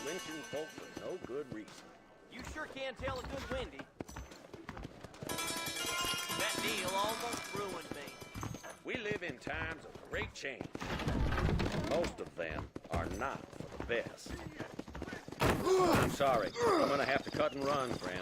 lynching folk for no good reason. You sure can tell a good Wendy. That deal almost ruined me. We live in times of great change. Most of them are not for the best. I'm sorry. I'm gonna have to cut and run, friend.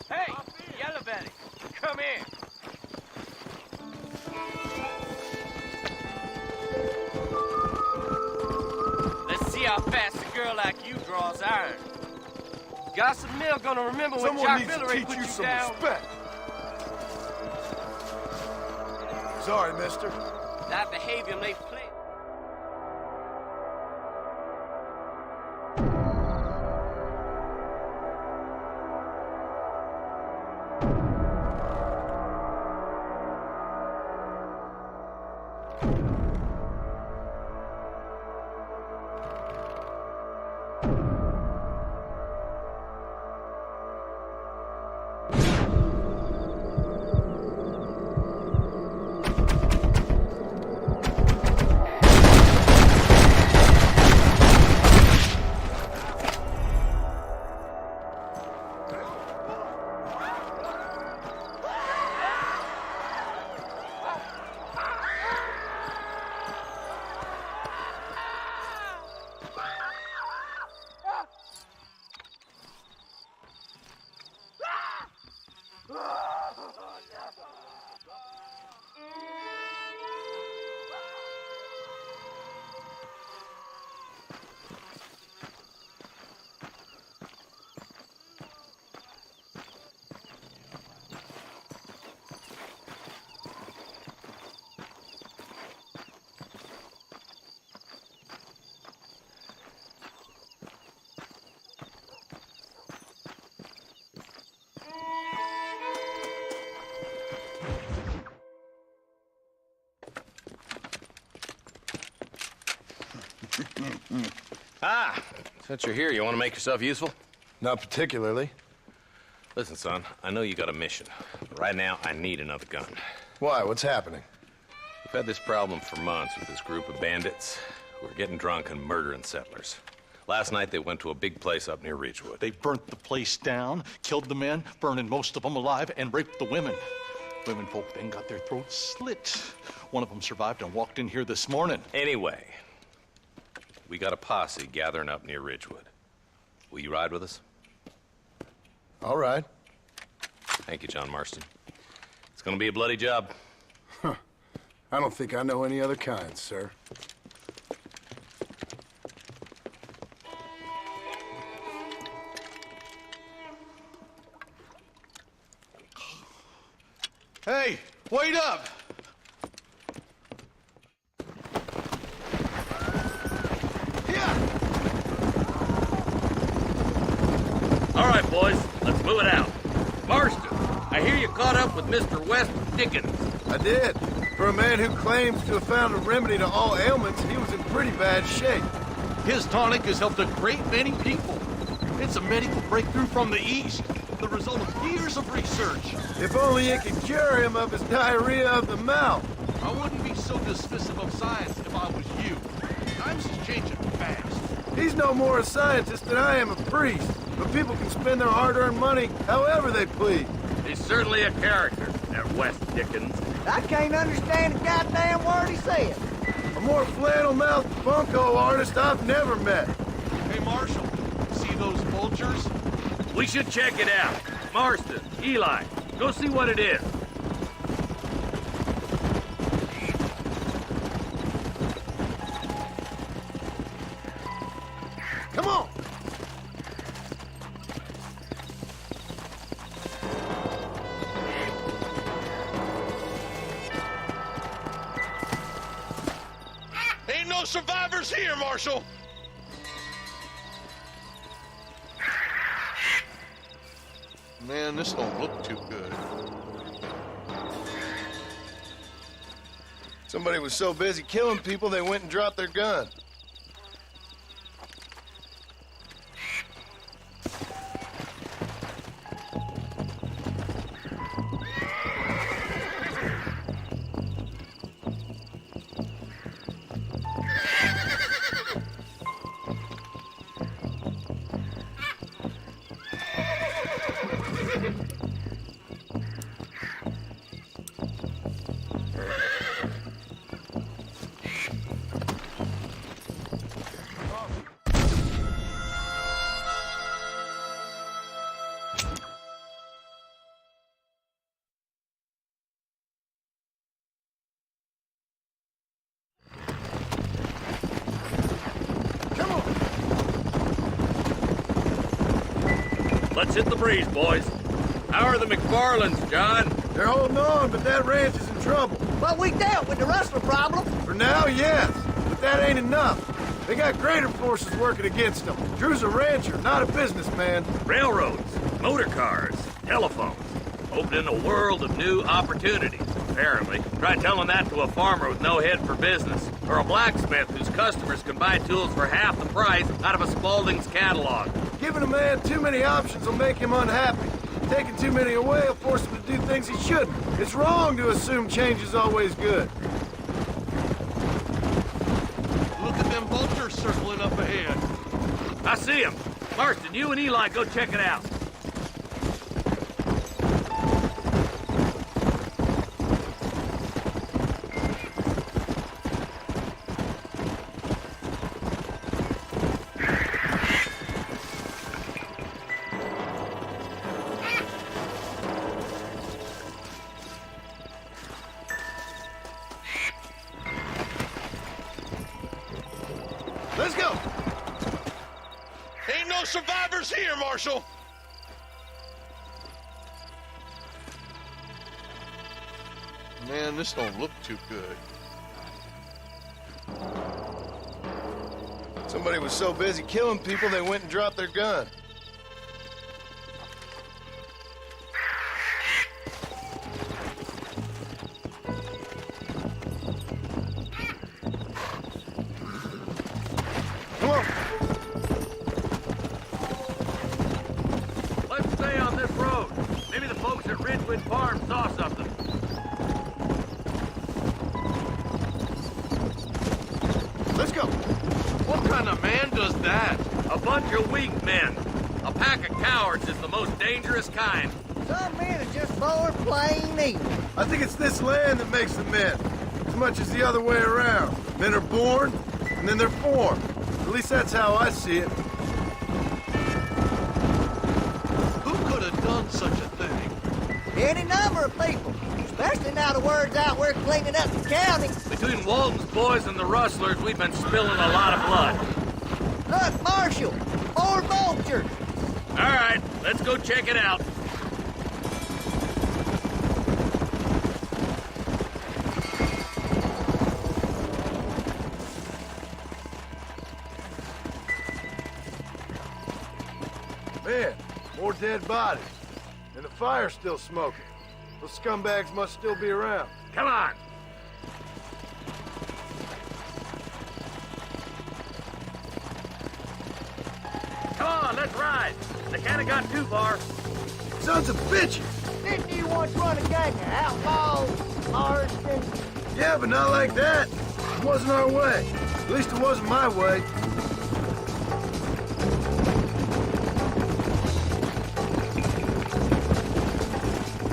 Hey, Yellow Belly, come here. Let's see how fast a girl like you draws iron. Gossip Mill gonna remember when Jock Villeray put you some down. respect. Sorry, mister. That behavior may play. Since you're here, you want to make yourself useful? Not particularly. Listen, son, I know you got a mission. But right now, I need another gun. Why? What's happening? We've had this problem for months with this group of bandits who are getting drunk and murdering settlers. Last night, they went to a big place up near Ridgewood. They burnt the place down, killed the men, burning most of them alive, and raped the women. Women folk then got their throats slit. One of them survived and walked in here this morning. Anyway, we got a posse gathering up near Ridgewood. Will you ride with us? All right. Thank you, John Marston. It's gonna be a bloody job. Huh. I don't think I know any other kind, sir. Hey, wait up! All right, boys, let's move it out. Marston, I hear you caught up with Mr. West Dickens. I did. For a man who claims to have found a remedy to all ailments, he was in pretty bad shape. His tonic has helped a great many people. It's a medical breakthrough from the East, the result of years of research. If only it could cure him of his diarrhea of the mouth. I wouldn't be so dismissive of science if I was you. Times is changing fast. He's no more a scientist than I am a priest. But people can spend their hard-earned money however they please. He's certainly a character, that West Dickens. I can't understand a goddamn word he said. A more flannel-mouthed bunco artist I've never met. Hey, Marshal, see those vultures? We should check it out. Marston, Eli, go see what it is. Come on! Ain't no survivors here, Marshal! Man, this don't look too good. Somebody was so busy killing people, they went and dropped their gun. Let's hit the breeze, boys. How are the McFarlands, John? They're holding on, but that ranch is in trouble. But we dealt with the rustler problem. For now, yes, but that ain't enough. They got greater forces working against them. Drew's a rancher, not a businessman. Railroads, motor cars, telephones. Opening a world of new opportunities, apparently. Try telling that to a farmer with no head for business. Or a blacksmith whose customers can buy tools for half the price out of a Spaulding's catalog. Giving a man too many options will make him unhappy. Taking too many away will force him to do things he shouldn't. It's wrong to assume change is always good. Look at them vultures circling up ahead. I see him. Marston, you and Eli go check it out. Let's go! Ain't no survivors here, Marshal! Man, this don't look too good. Somebody was so busy killing people, they went and dropped their gun. Come on! Let's stay on this road. Maybe the folks at Ridgewood Farm saw something. Let's go! What kind of man does that? A bunch of weak men. A pack of cowards is the most dangerous kind. Some men are just born plain evil. I think it's this land that makes them men, as much as the other way around. Men are born, and then they're formed. At least that's how I see it. Who could have done such a thing? Any number of people, especially now the word's out we're cleaning up the county. Between Walton's boys and the rustlers, we've been spilling a lot of blood. Look, Marshal, more vultures. All right, let's go check it out. Man, more dead bodies. And the fire's still smoking. Those scumbags must still be around. Come on. Come on, let's ride. They can't have gone too far. Sons of bitches! Didn't you once run a gang of outlaws, Marston? Yeah, but not like that. It wasn't our way. At least it wasn't my way.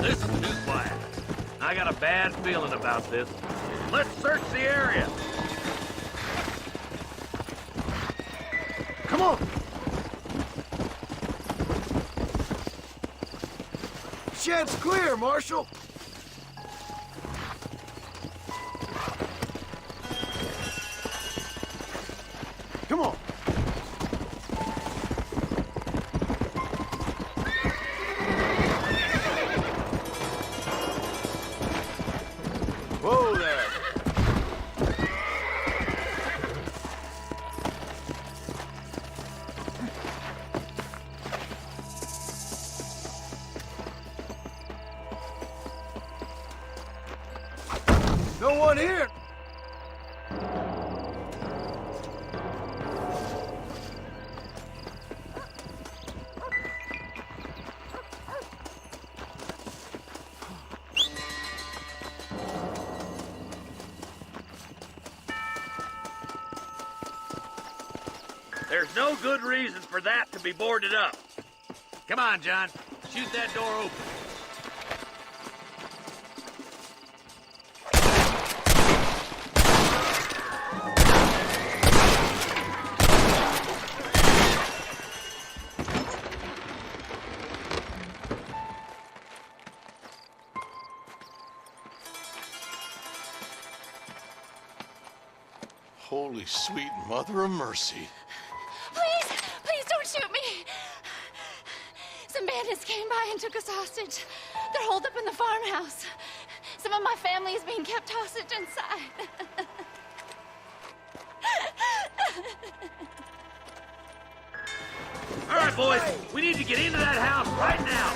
This is too quiet. I got a bad feeling about this. Let's search the area. Come on! Shed's clear, Marshal! Come on! Whoa there! No one here! There's no good reason for that to be boarded up. Come on, John. Shoot that door open. Holy sweet mother of mercy. Please don't shoot me. Some bandits came by and took us hostage. They're holed up in the farmhouse. Some of my family is being kept hostage inside. All right, boys, we need to get into that house right now.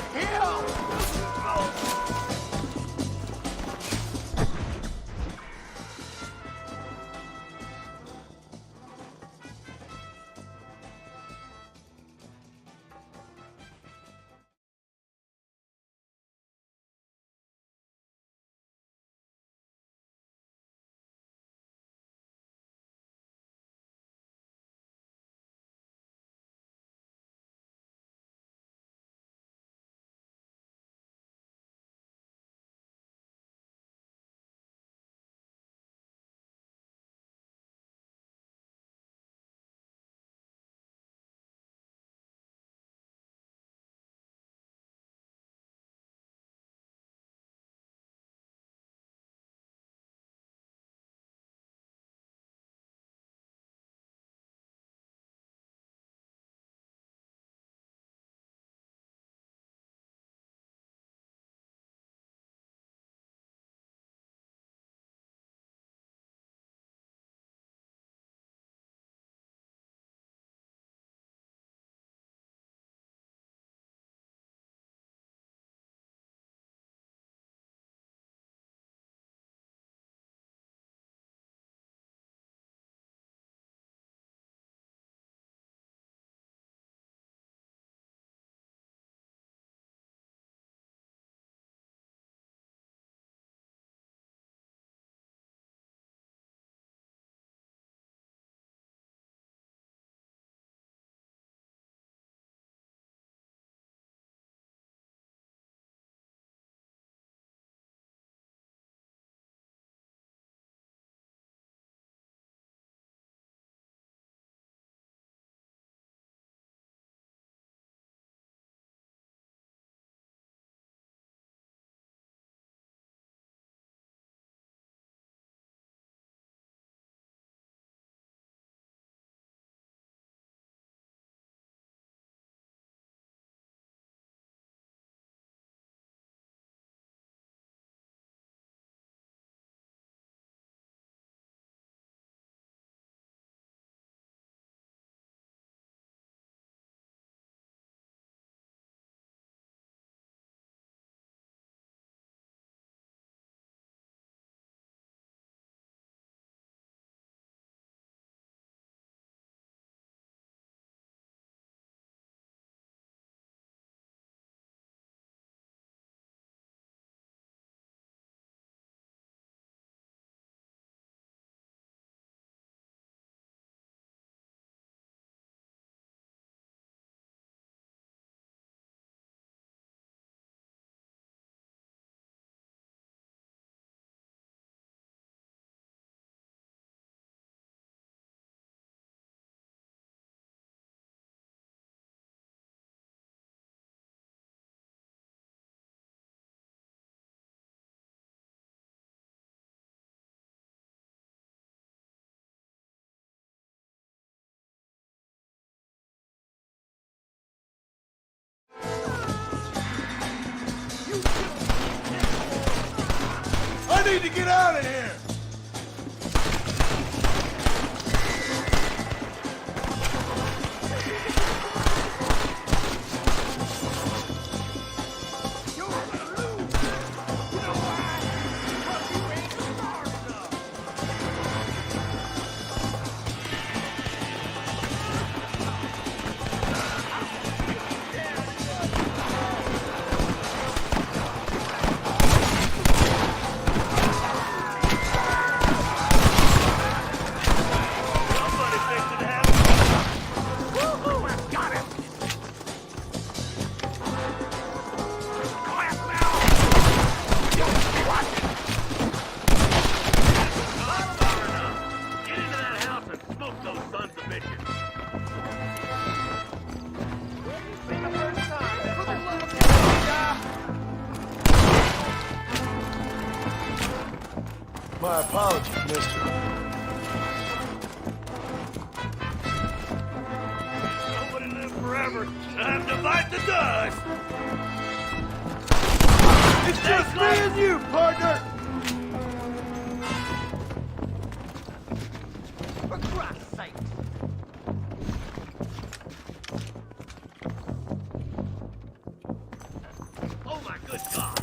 I need to get out of here! My apologies, mister. Nobody live forever. Time to bite the dust. It's just me and you, partner! For Christ's sake. Oh my good God.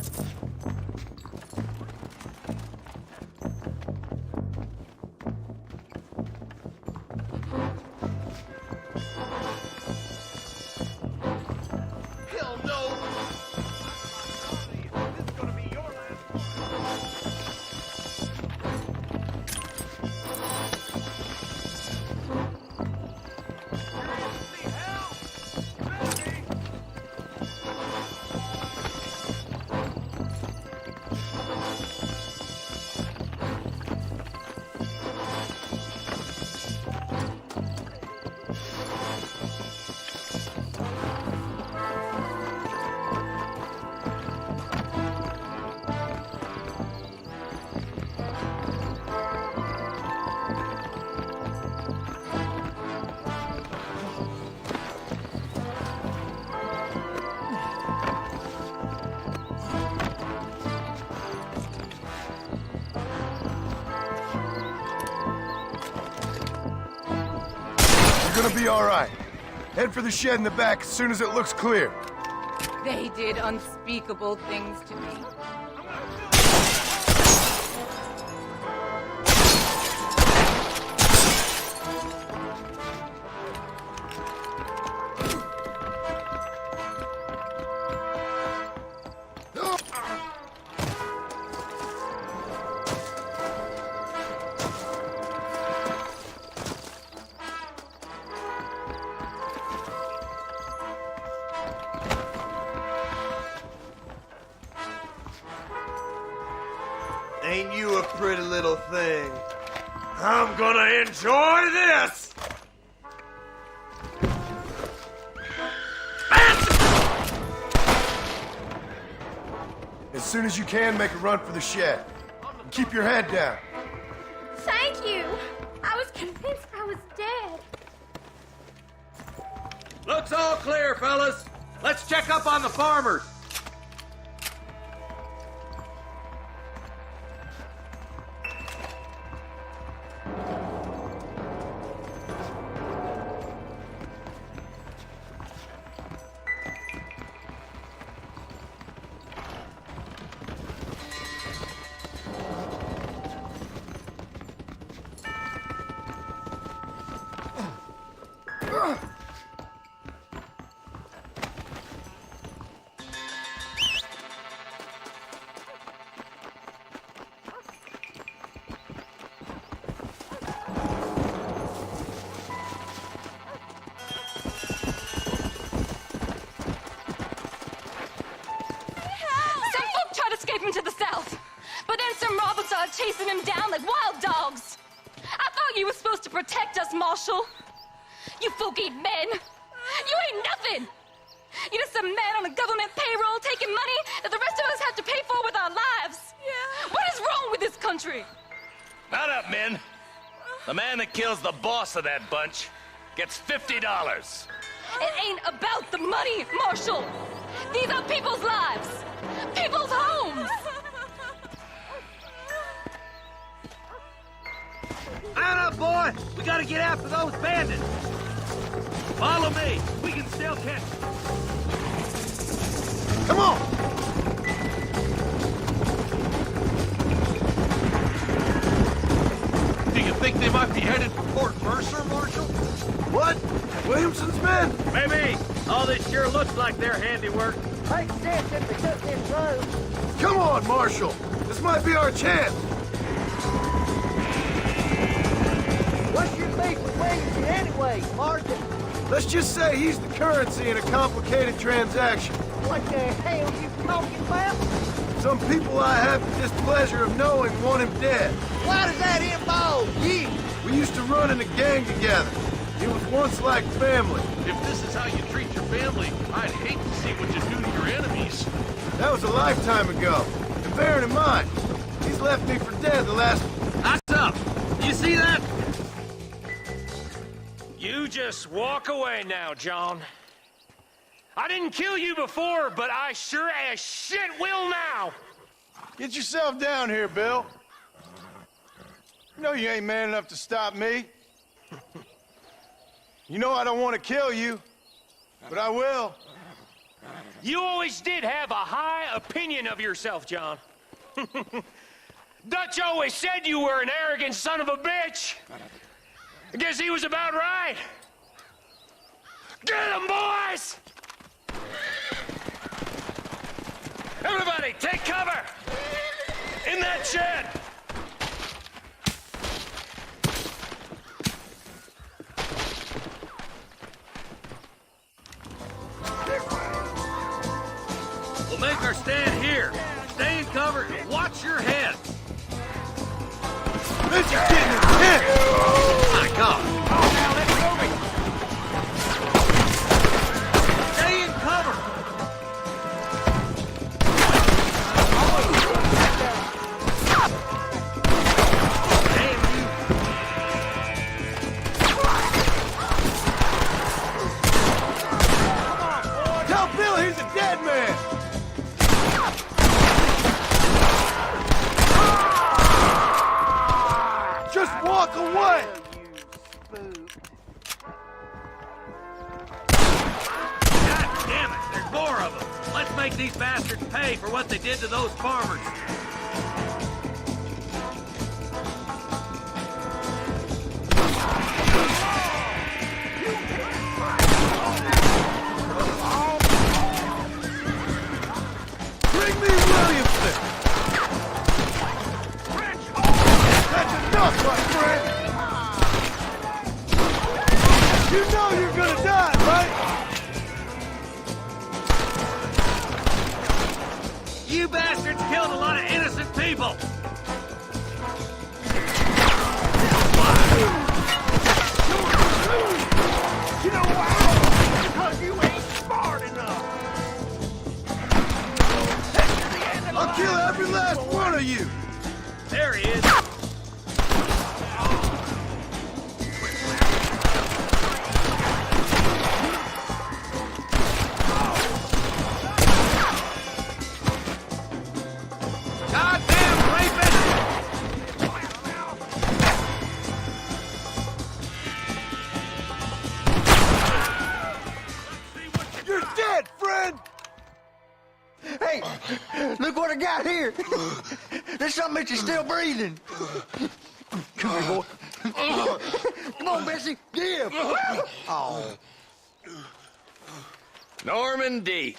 Hell no. This is gonna be your last You're gonna be all right. Head for the shed in the back as soon as it looks clear. They did unspeakable things to me. Ain't you a pretty little thing? I'm gonna enjoy this! As soon as you can, make a run for the shed. And keep your head down. Thank you. I was convinced I was dead. Looks all clear, fellas. Let's check up on the farmers. To the south. But then some robbers started chasing him down like wild dogs. I thought you were supposed to protect us, Marshal. You folk-eating men. You ain't nothing. You're just a man on a government payroll taking money that the rest of us have to pay for with our lives. Yeah. What is wrong with this country? Not up, men. The man that kills the boss of that bunch gets $50. It ain't about the money, Marshal. These are people's lives. People's homes. Man up, boy! We gotta get after those bandits! Follow me! We can still catch them! Come on! Do you think they might be headed for Fort Mercer, Marshal? What? Williamson's men? Maybe! All this sure looks like their handiwork. Makes sense if they took this road. Come on, Marshal! This might be our chance! What's your beef with Williamson anyway, Marshal? Let's just say he's the currency in a complicated transaction. What the hell you talking about? Some people I have the displeasure of knowing want him dead. Why does that involve you? We used to run in a gang together. It was once like family. If this is how you treat your family, I'd hate to see what you do to your enemies. That was a lifetime ago. And bearing in mind, these almost left me for dead the last... That's up! You see that? You just walk away now, John. I didn't kill you before, but I sure as shit will now! Get yourself down here, Bill. You know you ain't man enough to stop me. You know I don't want to kill you, but I will. You always did have a high opinion of yourself, John. Dutch always said you were an arrogant son of a bitch. I guess he was about right. Get him, boys! Everybody, take cover! In that shed! We'll make our stand here. Stay in cover and watch your head. This is getting intense! My God! Oh, now let's move it! Stay in cover! Damn you! Tell Bill he's a dead man! Just walk away! God damn it! There's more of them! Let's make these bastards pay for what they did to those farmers! Bring me Williamson! That's enough, my friend! You know you're gonna die, right? You bastards killed a lot of innocent people! You know why? Because you ain't smart enough! I'll kill every last one of you! There he is! Goddamn rapist! You're dead, friend! Hey, look what I got here. There's something that you're still breathing. Come here, boy. Come on, Bessie. Give. Oh. Norman Deek.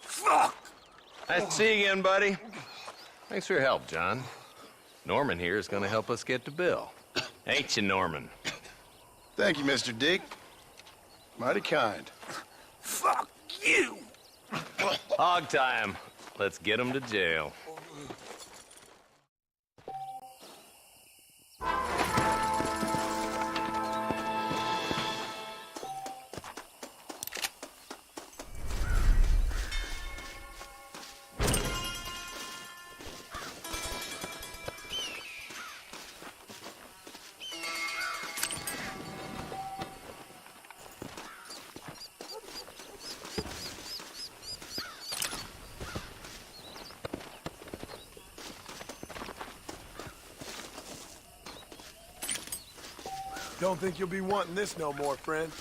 Fuck! Nice to see you again, buddy. Thanks for your help, John. Norman here is going to help us get to Bill. Ain't you, Norman? Thank you, Mr. Dick. Mighty kind. Fuck you! Hog time. Let's get him to jail. Don't think you'll be wanting this no more, friend.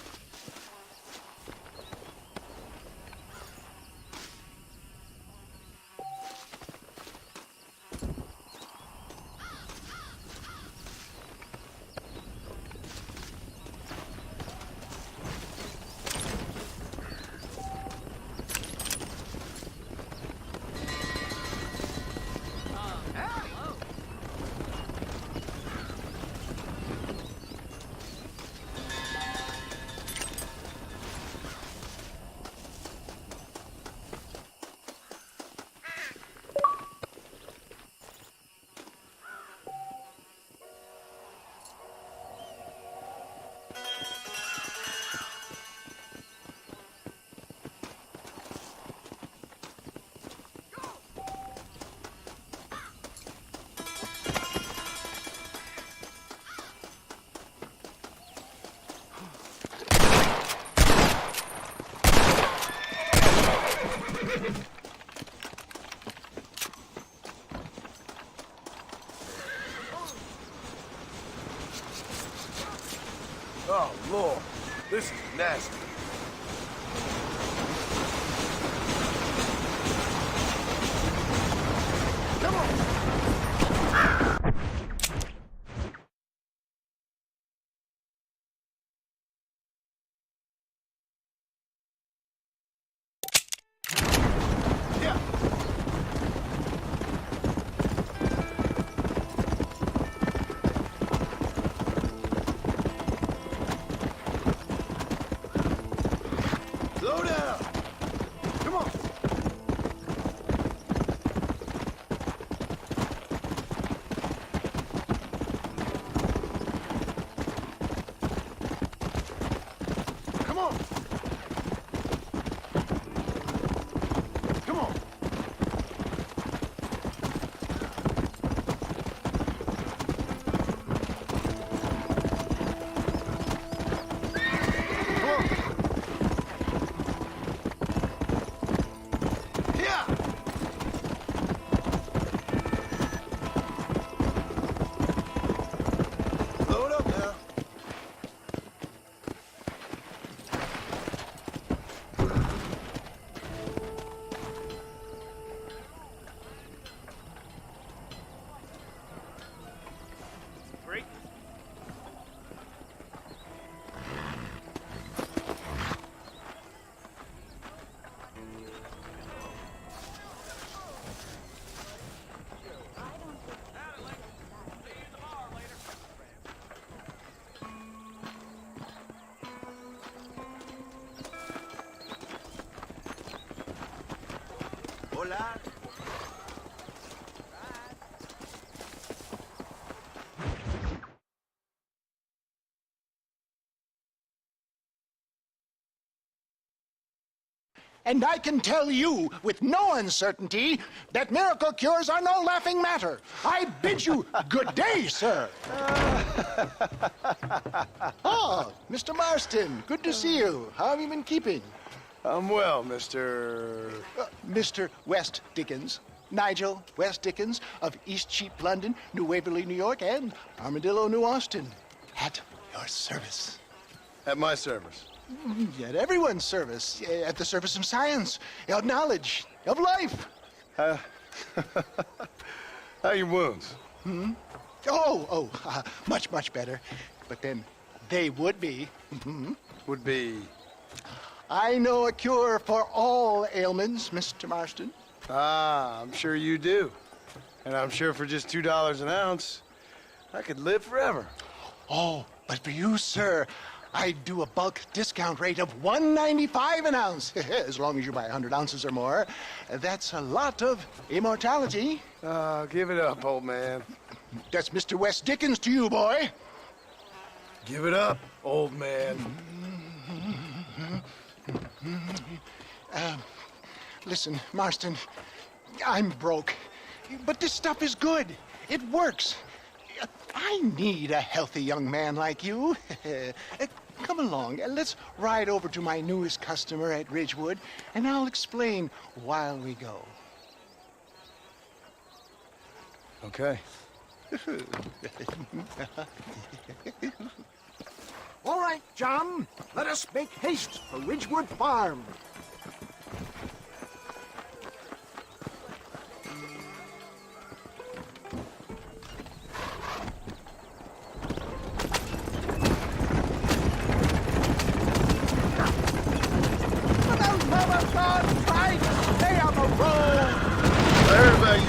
Fantastic. Come on. Yeah. Slow down. Come on. Come on. Come on. Come on. Yeah. Load up now. Great. Hola. And I can tell you with no uncertainty that miracle cures are no laughing matter. I bid you good day, sir. Oh, Mr. Marston, good to see you. How have you been keeping? I'm well, Mr. Mr. West Dickens. Nigel West Dickens of East Cheap, London, New Waverly, New York, and Armadillo, New Austin. At your service. At my service. At everyone's service. At the service of science, of knowledge, of life. How are your wounds? Much, much better. But then they would be. Would be. I know a cure for all ailments, Mr. Marston. Ah, I'm sure you do. And I'm sure for just $2 an ounce, I could live forever. Oh, but for you, sir, I'd do a bulk discount rate of $1.95 an ounce, as long as you buy 100 ounces or more. That's a lot of immortality. Give it up, old man. That's Mr. West Dickens to you, boy. Give it up, old man. Listen, Marston, I'm broke, but this stuff is good. It works. I need a healthy young man like you. Come along, let's ride over to my newest customer at Ridgewood, and I'll explain while we go. Okay. All right, John, let us make haste for Ridgewood Farm.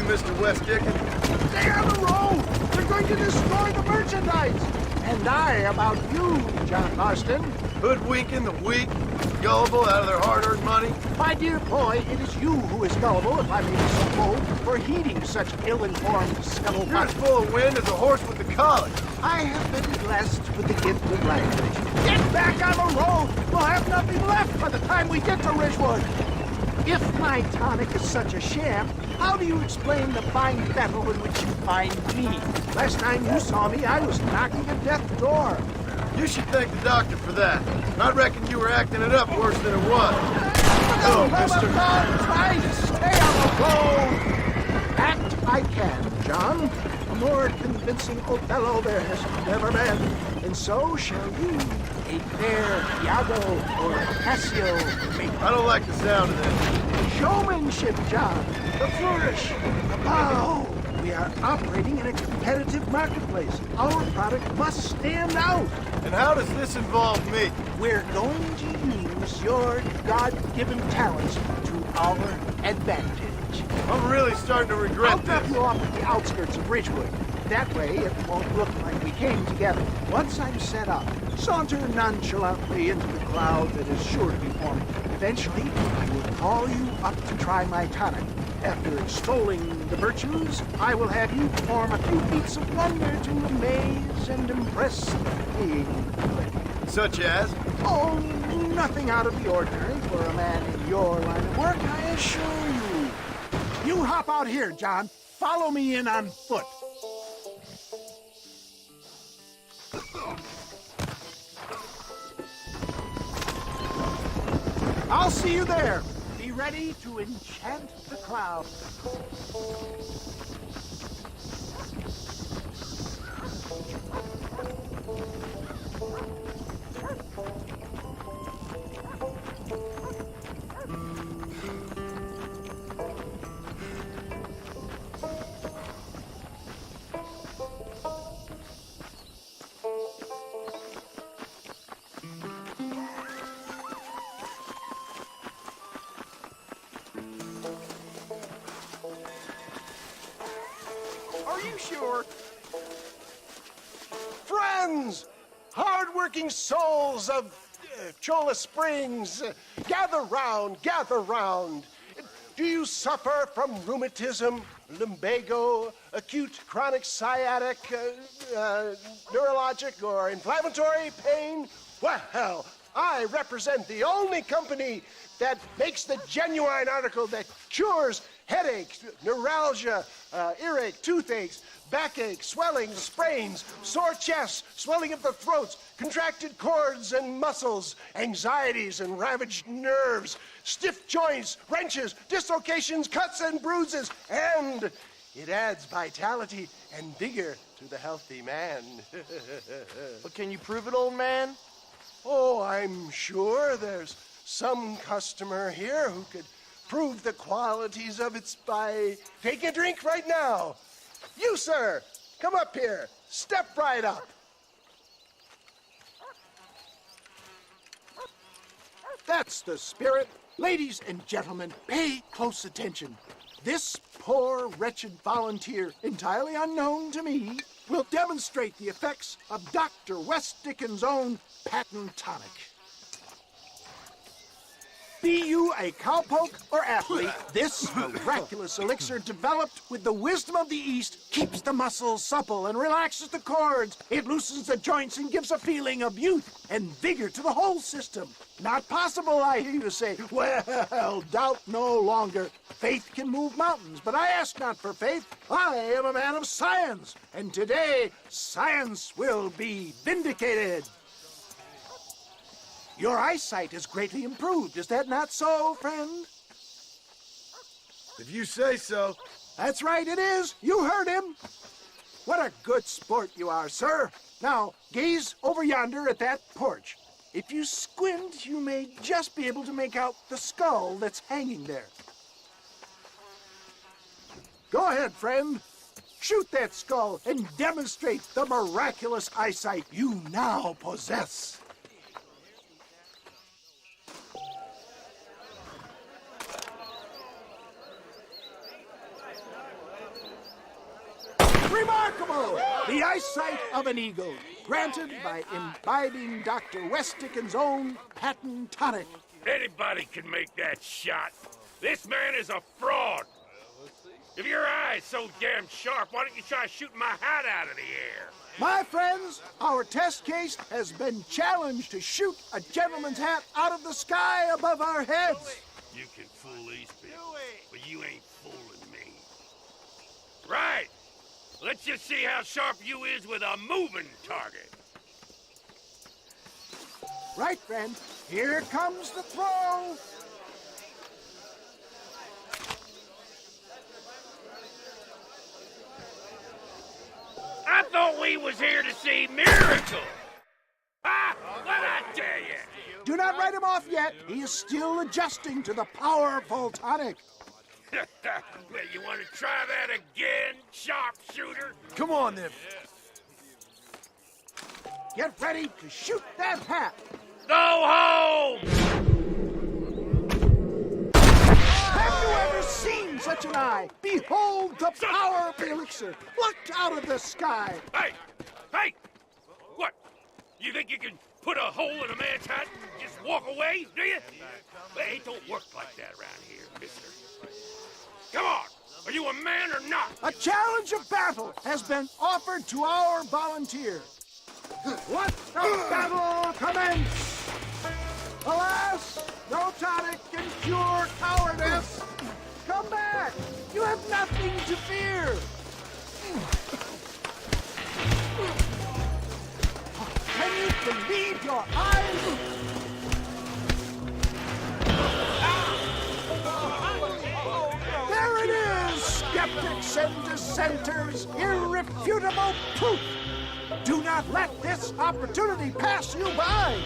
Mr. West Dickens. Stay on the road! They're going to destroy the merchandise! And I about you, John Marston. Hoodwinking the weak, gullible out of their hard-earned money. My dear boy, it is you who is gullible, if I may be so bold, for heeding such ill-informed scuttlebutt. You're as full of wind as a horse with the collar. I have been blessed with the gift of language. Get back on the road! We'll have nothing left by the time we get to Ridgewood. If my tonic is such a sham, how do you explain the fine battle in which you find me? Last time you saw me, I was knocking at death's door. You should thank the doctor for that. I reckon you were acting it up worse than it was. Oh, mister. Try to stay on the road. Act I can, John. A more convincing Othello there has never been. And so shall you. a fair Iago or Cassio make. I don't like the sound of that. Showmanship, John. The flourish. The bow. We are operating in a competitive marketplace. Our product must stand out. And how does this involve me? We're going to use your God-given talents to our advantage. I'm really starting to regret I'll drop this. you off at the outskirts of Ridgewood. That way, it won't look like we came together. Once I'm set up, saunter nonchalantly into the cloud that is sure to be forming. Eventually, I will call you up to try my tonic. After extolling the virtues, I will have you perform a few feats of wonder to amaze and impress me. Such as? Oh, nothing out of the ordinary for a man in your line of work, I assure you. You hop out here, John. Follow me in on foot. I'll see you there. Be ready to enchant the crowd. Are you sure? Friends! Hard-working souls of Cholla Springs, gather round, gather round. Do you suffer from rheumatism, lumbago, acute chronic sciatic, neurologic, or inflammatory pain? Well, I represent the only company that makes the genuine article that cures headaches, neuralgia, earache, toothaches, backache, swelling, sprains, sore chests, swelling of the throats, contracted cords and muscles, anxieties and ravaged nerves, stiff joints, wrenches, dislocations, cuts and bruises, and it adds vitality and vigor to the healthy man. But can you prove it, old man? Oh, I'm sure there's some customer here who could prove the qualities of it by taking a drink right now. You, sir, come up here. Step right up. That's the spirit. Ladies and gentlemen, pay close attention. This poor, wretched volunteer, entirely unknown to me, will demonstrate the effects of Dr. West Dickens' own patent tonic. Be you a cowpoke or athlete, this miraculous elixir developed with the wisdom of the East keeps the muscles supple and relaxes the cords. It loosens the joints and gives a feeling of youth and vigor to the whole system. Not possible, I hear you say. Well, doubt no longer. Faith can move mountains, but I ask not for faith. I am a man of science, and today science will be vindicated. Your eyesight is greatly improved. Is that not so, friend? If you say so. That's right, it is. You heard him. What a good sport you are, sir. Now, gaze over yonder at that porch. If you squint, you may just be able to make out the skull that's hanging there. Go ahead, friend. Shoot that skull and demonstrate the miraculous eyesight you now possess. Remarkable! The eyesight of an eagle, granted by imbibing Dr. West Dickens' own patent tonic. Anybody can make that shot. This man is a fraud. If your eye's so damn sharp, why don't you try shooting my hat out of the air? My friends, our test case has been challenged to shoot a gentleman's hat out of the sky above our heads. You can fool these people, but you ain't fooling me. Right. Let's just see how sharp you is with a moving target. Right, friend. Here comes the throw. I thought we was here to see miracles. Ah, well, I not write him off yet. He is still adjusting to the powerful tonic. Well, you want to try that again, sharpshooter? Come on, then. Get ready to shoot that hat. Go home! Have you ever seen such an eye? Behold the power of the elixir, plucked out of the sky. Hey! Hey! What? You think you can put a hole in a man's hat and just walk away, do you? Well, it don't work like that around here, mister. Come on! Are you a man or not? A challenge of battle has been offered to our volunteer. Let the battle commence! Alas, no tonic can cure cowardice. Come back! You have nothing to fear. Can you believe your eyes? There it is, skeptics and dissenters, irrefutable proof. Do not let this opportunity pass you by.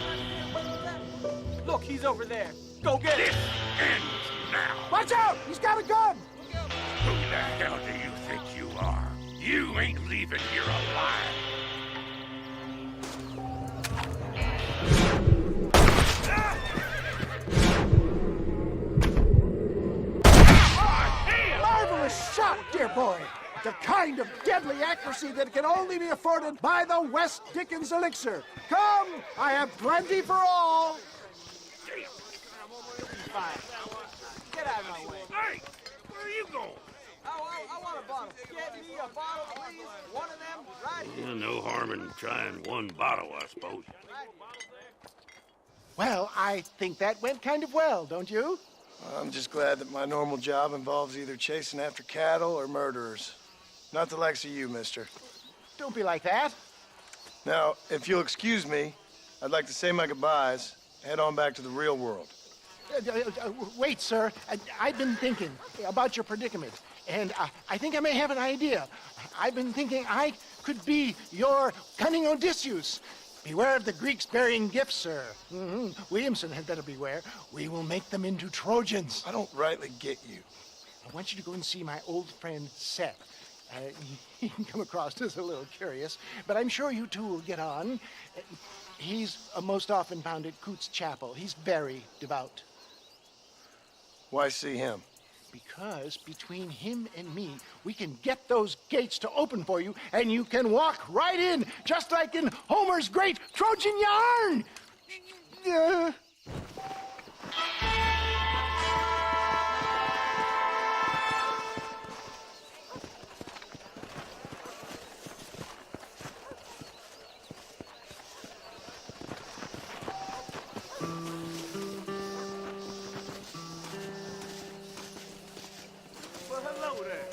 Look, he's over there. Go get him. This ends now. Watch out! He's got a gun! Who the hell do you think you are? You ain't leaving here alive. Marvelous shot, dear boy. The kind of deadly accuracy that can only be afforded by the West Dickens elixir. Come, I have plenty for all. Fine. Get out of my way. Hey, where are you going? I want a bottle. Get me a bottle, please. One of them, right here. Yeah, no harm in trying one bottle, I suppose. Well, I think that went kind of well, don't you? I'm just glad that my normal job involves either chasing after cattle or murderers. Not the likes of you, mister. Don't be like that. Now, if you'll excuse me, I'd like to say my goodbyes, head on back to the real world. Wait, sir. I've been thinking about your predicament, and I think I may have an idea. I've been thinking I could be your cunning Odysseus. Beware of the Greeks burying gifts, sir. Williamson had better beware. We will make them into Trojans. I don't rightly get you. I want you to go and see my old friend Seth. He can come across as a little curious, but I'm sure you two will get on. He's most often found at Coots Chapel. He's very devout. Why see him? Because between him and me, we can get those gates to open for you, and you can walk right in, just like in Homer's great Trojan yarn! Well, hello there.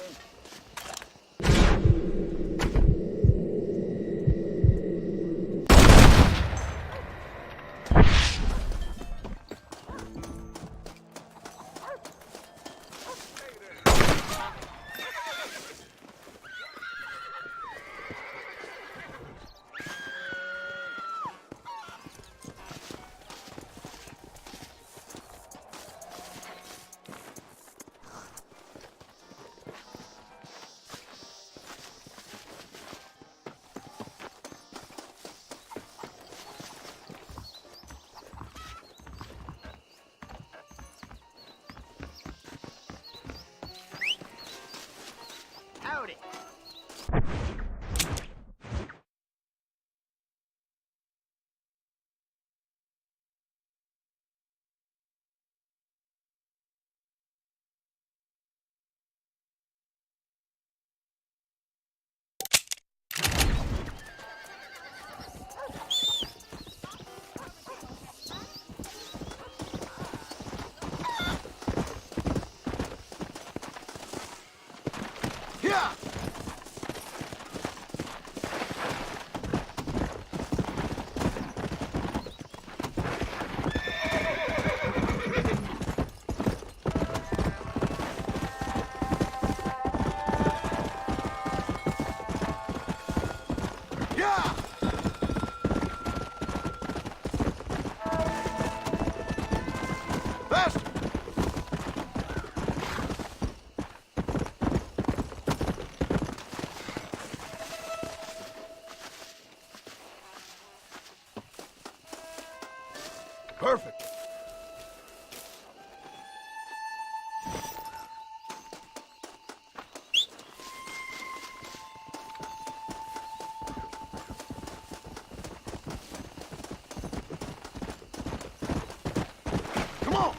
Perfect. Come on!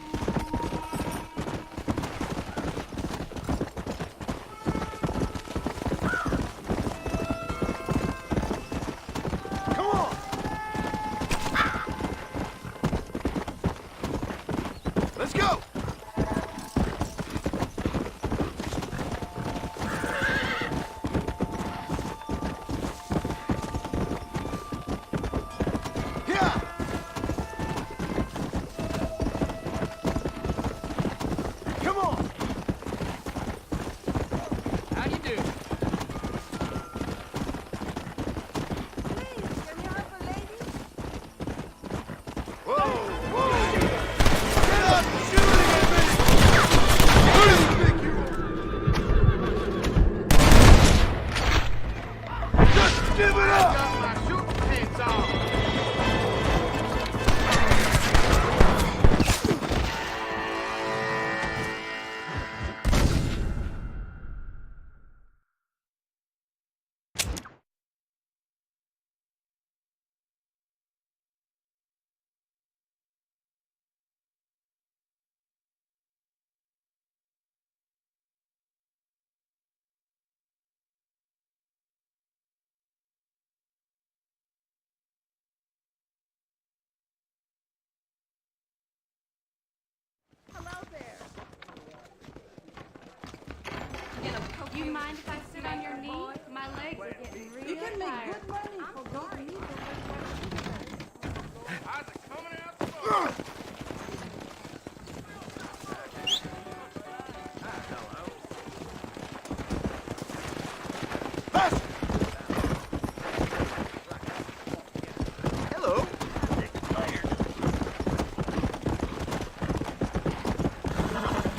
Come on! Let's go! Yeah! Come on! How you do? Whoa, whoa! Get up and shoot again, man! Who do you think you are? Just give it up! Got my shooting pants on. You mind if I sit on your knee? My legs are getting real tired. I'm sorry. How's it coming out the door? Hello.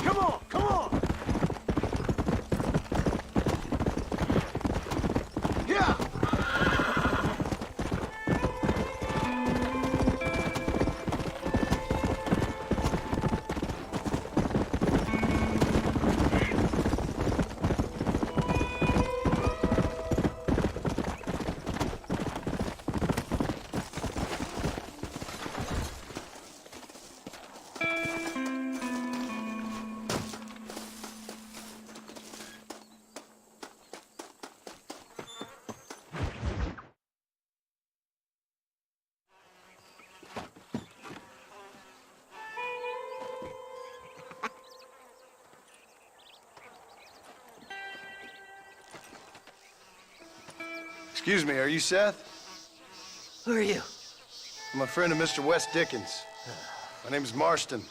Come on, come on. Yeah. Excuse me, are you Seth? Who are you? I'm a friend of Mr. Wes Dickens. My name's Marston.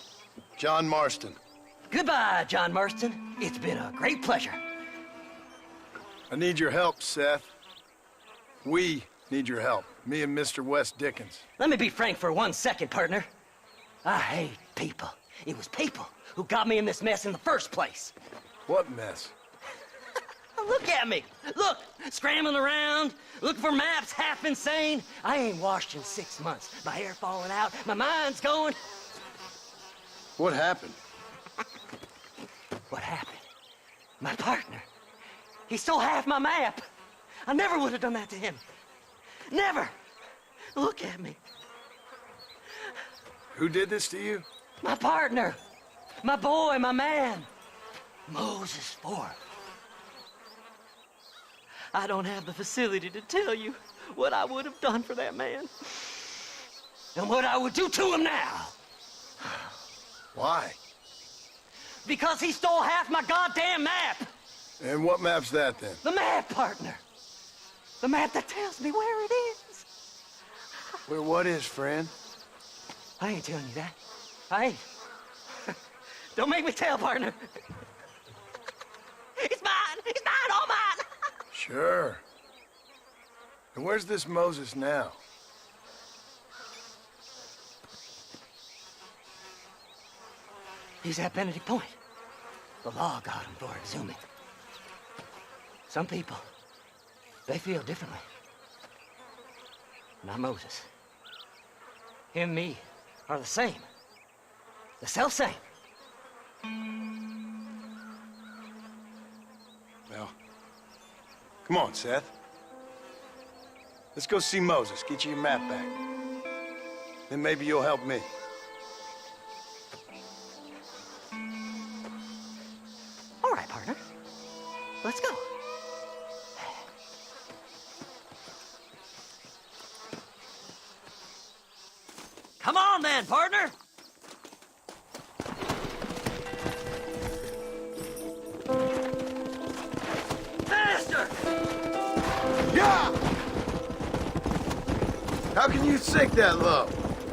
John Marston. Goodbye, John Marston. It's been a great pleasure. I need your help, Seth. We need your help. Me and Mr. Wes Dickens. Let me be frank for 1 second, partner. I hate people. It was people who got me in this mess in the first place. What mess? Look at me. Look, scrambling around, looking for maps, half insane. I ain't washed in 6 months. My hair falling out, my mind's going. What happened? What happened? My partner. He stole half my map. I never would have done that to him. Never. Look at me. Who did this to you? My partner. My boy, my man. Moses Ford. I don't have the facility to tell you what I would have done for that man. And what I would do to him now. Why? Because he stole half my goddamn map. And what map's that then? The map, partner. The map that tells me where it is. Where what is, friend? I ain't telling you that. I ain't. Don't make me tell, partner. It's mine. It's mine, all mine. Sure. And where's this Moses now? He's at Benedict Point. The law got him for exhuming. Some people, they feel differently. Not Moses. Him, me, are the same. The self-same. Well, come on, Seth. Let's go see Moses, get you your map back. Then maybe you'll help me. All right, partner. Let's go. Come on then, partner! Faster! Yeah! How can you sink that low?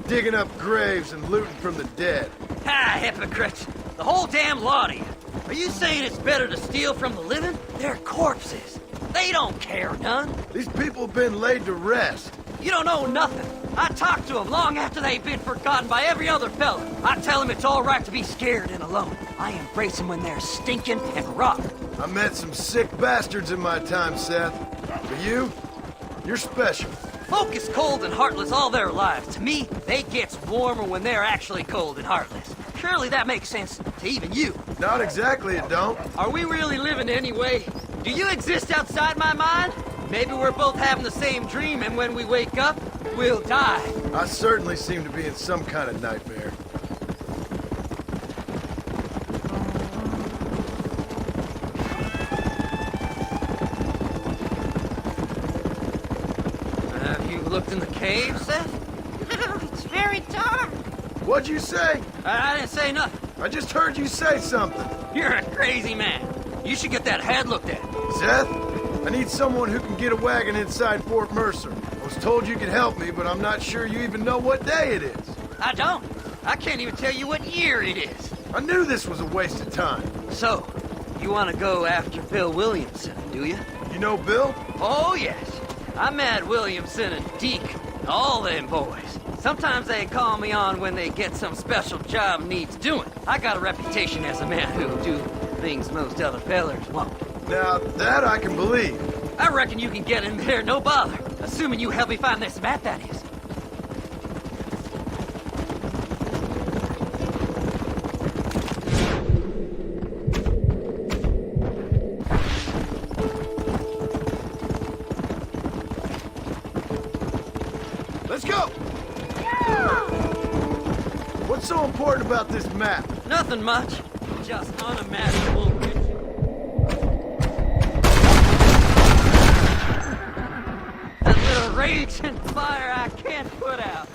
Digging up graves and looting from the dead. Ah, hypocrites! The whole damn lot of you. Are you saying it's better to steal from the living? They're corpses. They don't care none. These people have been laid to rest. You don't know nothing. I talked to them long after they've been forgotten by every other fella. I tell them it's all right to be scared and alone. I embrace them when they're stinking and rotten. I met some sick bastards in my time, Seth. But you're special. Folk is cold and heartless all their lives. To me, they gets warmer when they're actually cold and heartless. Surely that makes sense to even you. Not exactly, it don't. Are we really living anyway? Do you exist outside my mind? Maybe we're both having the same dream, and when we wake up, we'll die. I certainly seem to be in some kind of nightmare. Have you looked in the cave, Seth? It's very dark. What'd you say? I didn't say nothing. I just heard you say something. You're a crazy man. You should get that head looked at. Seth, I need someone who can get a wagon inside Fort Mercer. I was told you could help me, but I'm not sure you even know what day it is. I don't. I can't even tell you what year it is. I knew this was a waste of time. So, you want to go after Bill Williamson, do you? You know Bill? Oh, yes. I met Williamson and Deke, all them boys. Sometimes they call me on when they get some special job needs doing. I got a reputation as a man who'll do things most other fellers won't. Now, that I can believe. I reckon you can get in there, no bother. Assuming you help me find this map, that is. Let's go! What's so important about this map? Nothing much. Just unimaginable riches. That little raging fire I can't put out.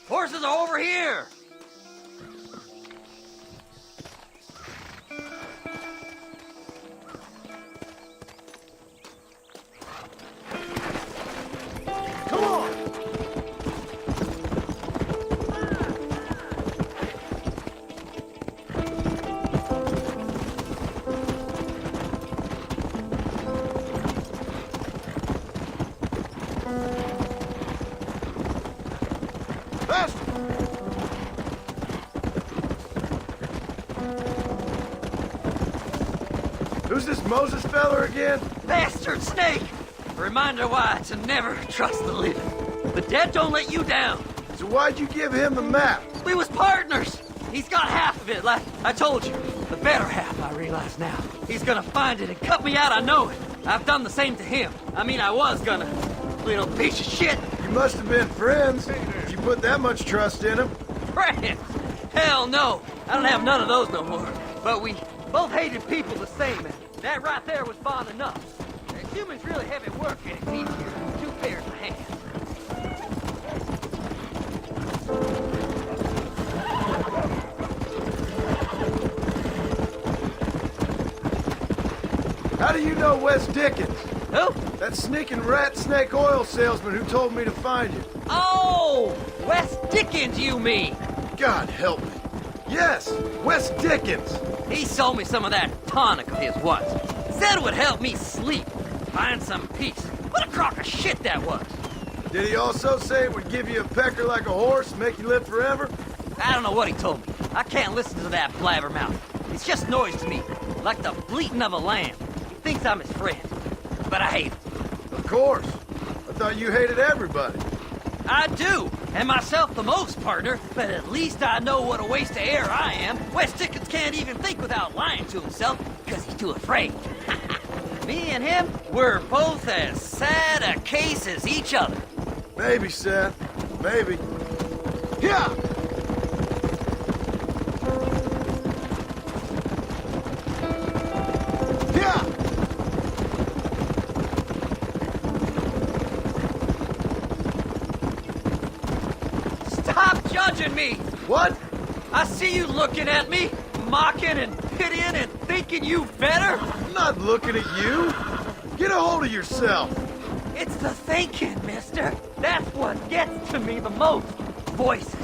Horses are over here! Come on! Faster! Who's this Moses fella again? Bastard snake! A reminder why to never trust the living. The dead don't let you down. So why'd you give him the map? We was partners. He's got half of it, like I told you. The better half, I realize now. He's gonna find it and cut me out, I know it. I've done the same to him. I mean, I was gonna. Little piece of shit. You must have been friends, if you put that much trust in him. Friends? Hell no. I don't have none of those no more. But we both hated people the same, and that right there was bond enough. Humans really heavy work, and it's easier than two pairs of hands. How do you know Wes Dickens? Who? That sneaking rat snake oil salesman who told me to find you. Oh! Wes Dickens, you mean? God help me. Yes, Wes Dickens. He sold me some of that tonic of his once. Said it would help me sleep, find some peace. What a crock of shit that was. Did he also say it would give you a pecker like a horse, make you live forever? I don't know what he told me. I can't listen to that blabbermouth. It's just noise to me, like the bleating of a lamb. He thinks I'm his friend, but I hate him. Of course. I thought you hated everybody. I do, and myself the most, partner, but at least I know what a waste of air I am. West Dickens can't even think without lying to himself, because he's too afraid. Me and him, we're both as sad a case as each other. Maybe, Seth. Maybe. Yeah! Yeah! Stop judging me! What? I see you looking at me, mocking and pitying and thinking you better. I'm not looking at you. Get a hold of yourself. It's the thinking, mister. That's what gets to me the most. Voices,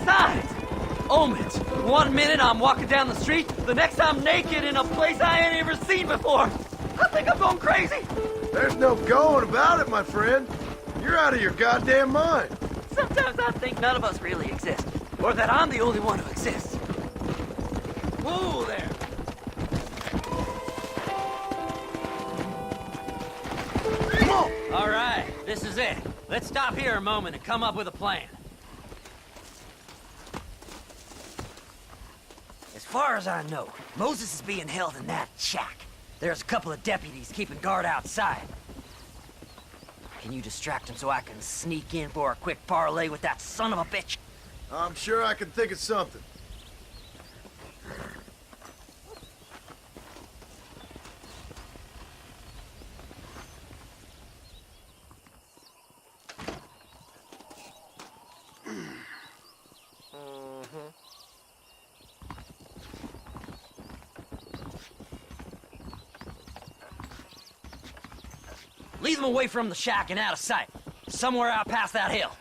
signs, omens. One minute I'm walking down the street, the next I'm naked in a place I ain't ever seen before. I think I'm going crazy. There's no going about it, my friend. You're out of your goddamn mind. Sometimes I think none of us really exist, or that I'm the only one who exists. Whoa there. Come on! All right, this is it. Let's stop here a moment and come up with a plan. As far as I know, Moses is being held in that shack. There's a couple of deputies keeping guard outside. Can you distract him so I can sneak in for a quick parlay with that son of a bitch? I'm sure I can think of something. Lead them away from the shack and out of sight. Somewhere out past that hill.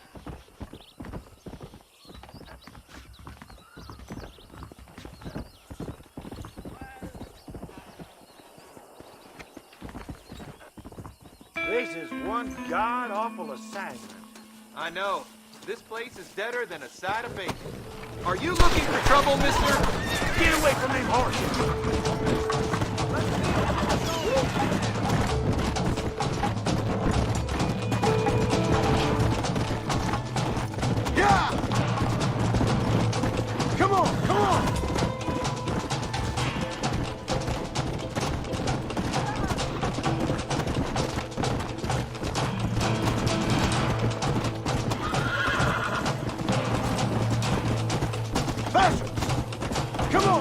This is one god-awful assignment. I know. This place is deader than a side of bacon. Are you looking for trouble, mister? Get away from them horses! Yeah! Come on, come on! Faster! Come on!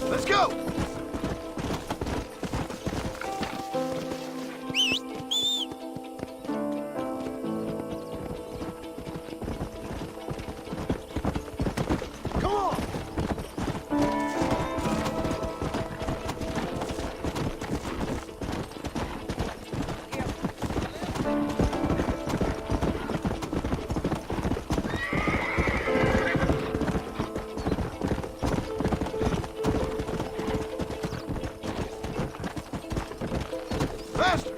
Let's go! Come on! Faster!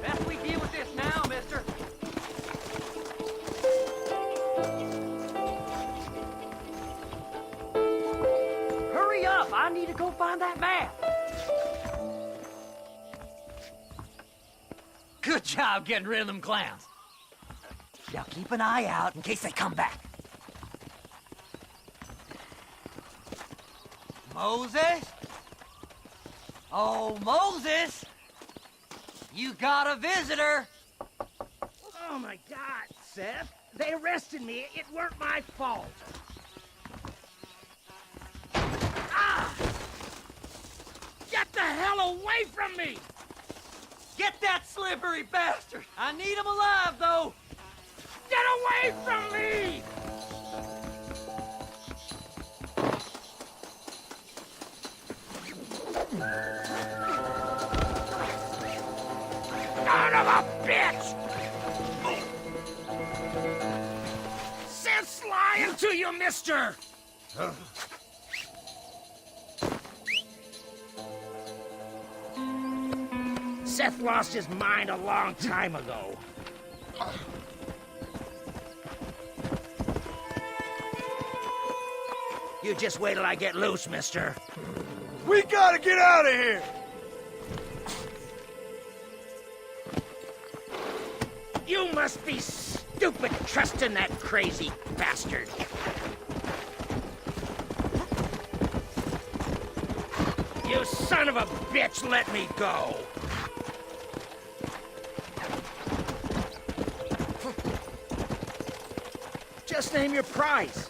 Best we deal with this now, mister. Hurry up! I need to go find that map. Good job getting rid of them clowns. Now keep an eye out in case they come back. Moses? Oh, Moses! You got a visitor! Oh, my God, Seth. They arrested me. It weren't my fault. Ah! Get the hell away from me! Get that slippery bastard! I need him alive, though! Get away from me! Son of a bitch! Seth's lying to you, mister! Seth lost his mind a long time ago. You just wait till I get loose, mister. We gotta get out of here! You must be stupid trusting that crazy bastard. You son of a bitch, let me go! Just name your price.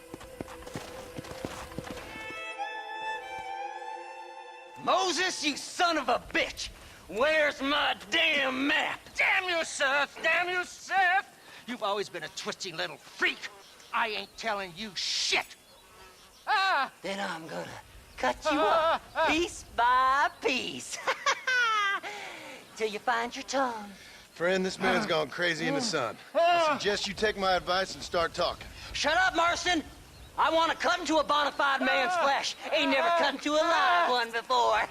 Moses, you son of a bitch! Where's my damn map? Damn you, Seth! Damn you, Seth! You've always been a twisty little freak. I ain't telling you shit. Ah! Then I'm gonna cut you up piece by piece. Till you find your tongue. Friend, this man's gone crazy in the sun. I suggest you take my advice and start talking. Shut up, Marston! I want to cut into a bona fide man's flesh. Ain't never cut into a live one before.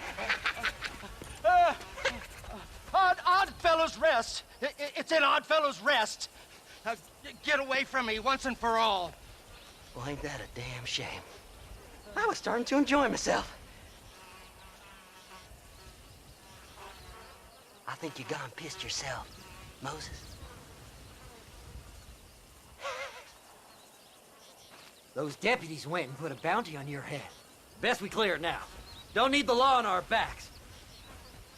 Oddfellows Rest. It's in Oddfellows Rest. Now, get away from me once and for all. Well, ain't that a damn shame? I was starting to enjoy myself. I think you gone pissed yourself, Moses. Those deputies went and put a bounty on your head. Best we clear it now. Don't need the law on our backs.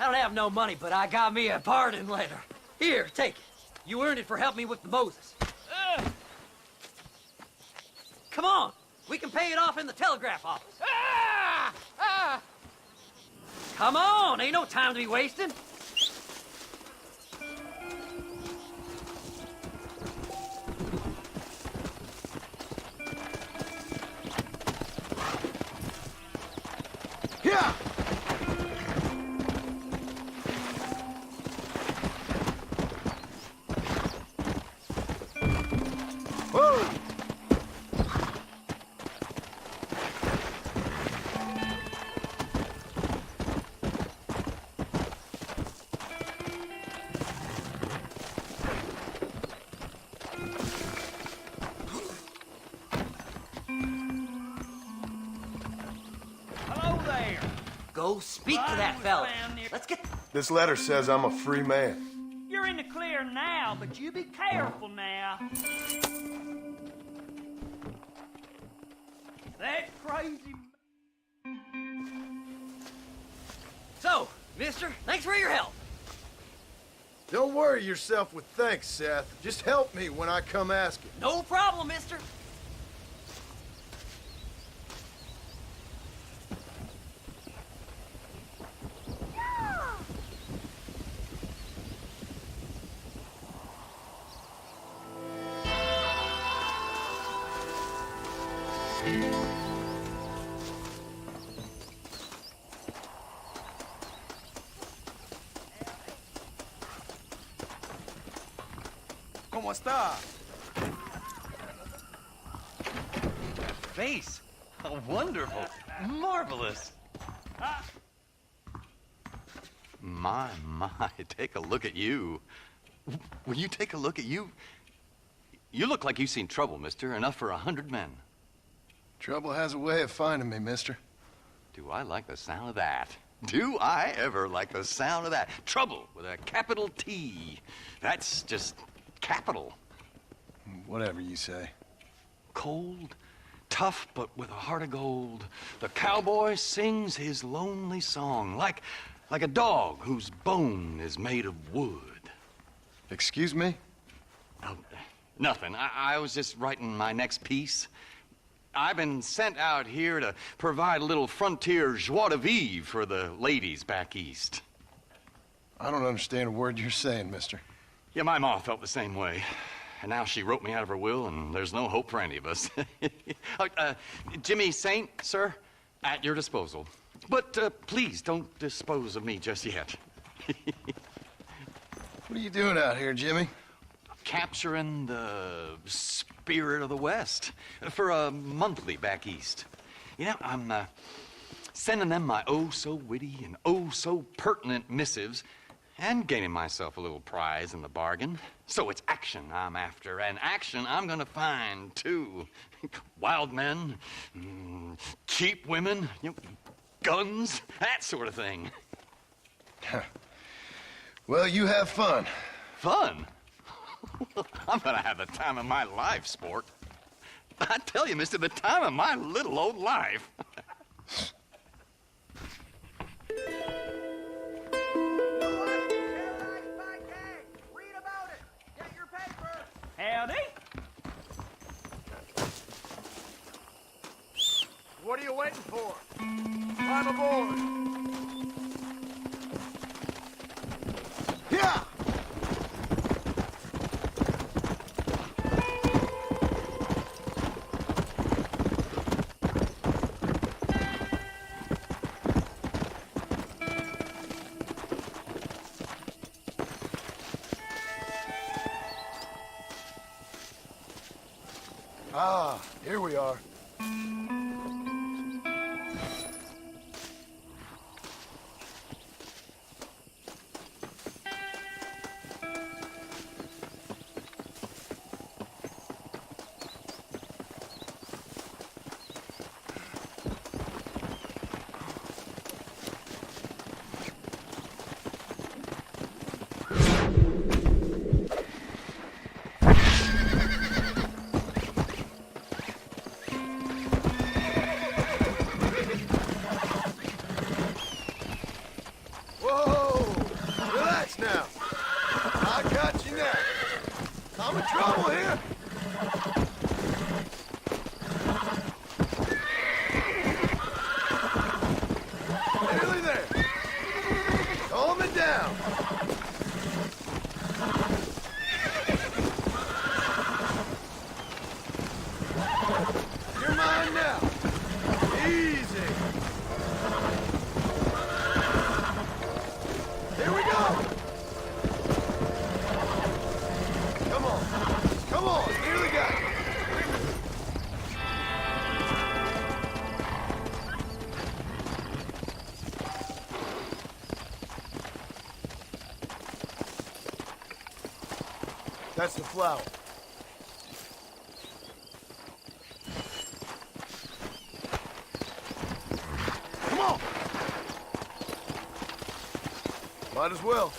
I don't have no money, but I got me a pardon letter. Here, take it. You earned it for helping me with the Moses. Come on. We can pay it off in the telegraph office. Come on. Ain't no time to be wasting. Yeah! Whoa! Hello there. Go speak to that fella. Let's get... This letter says I'm a free man. You're in the clear now, but you be careful now. That crazy... So, mister, thanks for your help. Don't worry yourself with thanks, Seth. Just help me when I come asking. No problem, mister. ¿Cómo está? Face. Oh, wonderful. Marvelous. My, take a look at you. Will you take a look at you? You look like you've seen trouble, mister. Enough for 100 men. Trouble has a way of finding me, mister. Do I like the sound of that? Do I ever like the sound of that? Trouble with a capital T. That's just capital. Whatever you say. Cold, tough, but with a heart of gold. The cowboy sings his lonely song like Like a dog whose bone is made of wood. Excuse me? Oh, nothing. I was just writing my next piece. I've been sent out here to provide a little frontier joie de vivre for the ladies back east. I don't understand a word you're saying, mister. Yeah, my ma felt the same way. And now she wrote me out of her will, and there's no hope for any of us. Jimmy Saint, sir, at your disposal. But please don't dispose of me just yet. What are you doing out here, Jimmy? Capturing the spirit of the West for a monthly back east. You know, I'm sending them my oh-so-witty and oh-so-pertinent missives and gaining myself a little prize in the bargain. So it's action I'm after, and action I'm gonna find, too. Wild men, cheap women, you know, guns, that sort of thing. Well, you have fun. Fun? I'm gonna have the time of my life, sport. I tell you, mister, the time of my little old life. Howdy. What are you waiting for? Climb aboard. Yeah! Ah, here we are. I'm in trouble here. Nearly there. Calm it down. You're mine now. Easy. Here we go. Come on. Come on. Nearly got it. That's the flower. Come on! Might as well.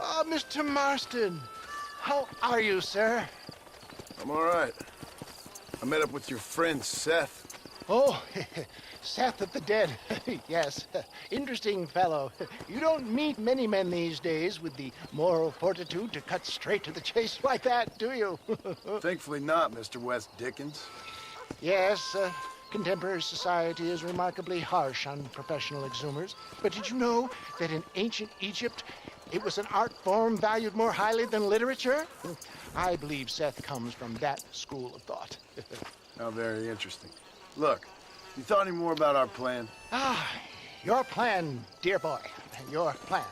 Ah, Mr. Marston. How are you, sir? I'm all right. I met up with your friend, Seth. Oh, Seth of the Dead. Yes, interesting fellow. You don't meet many men these days with the moral fortitude to cut straight to the chase like that, do you? Thankfully not, Mr. West Dickens. Yes, contemporary society is remarkably harsh on professional exhumers. But did you know that in ancient Egypt, it was an art form valued more highly than literature? I believe Seth comes from that school of thought. How very interesting. Look, you thought any more about our plan? Ah, your plan, dear boy. Your plan.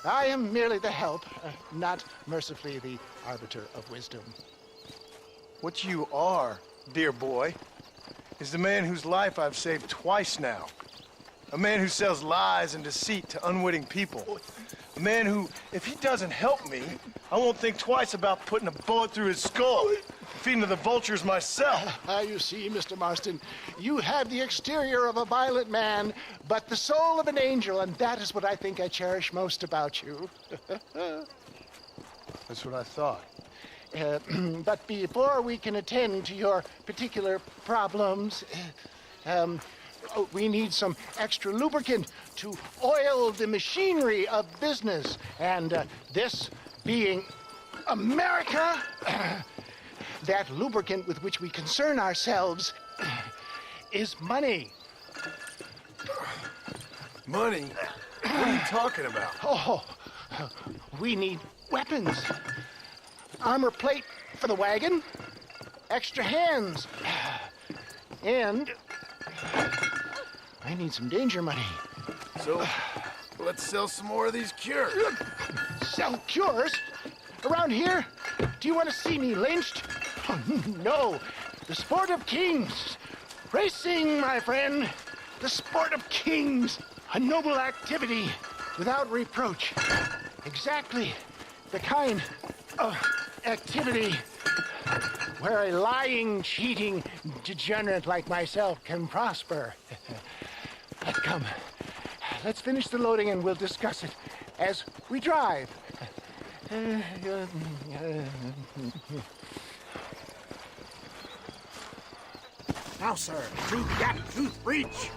I am merely the help, not mercifully the arbiter of wisdom. What you are, dear boy, is the man whose life I've saved twice now. A man who sells lies and deceit to unwitting people. A man who, if he doesn't help me, I won't think twice about putting a bullet through his skull, feeding to the vultures myself. You see, Mr. Marston, you have the exterior of a violent man, but the soul of an angel, and that is what I think I cherish most about you. That's what I thought. But before we can attend to your particular problems, we need some extra lubricant to oil the machinery of business. And this being America, that lubricant with which we concern ourselves is money. Money? What are you talking about? Oh, we need weapons. Armor plate for the wagon, extra hands, and I need some danger money. So, let's sell some more of these cures. Sell cures? Around here? Do you want to see me lynched? Oh, no. The sport of kings. Racing, my friend. The sport of kings. A noble activity without reproach. Exactly the kind of activity where a lying, cheating degenerate like myself can prosper. But come, let's finish the loading and we'll discuss it as we drive. Now, sir, truth gap, truth breach.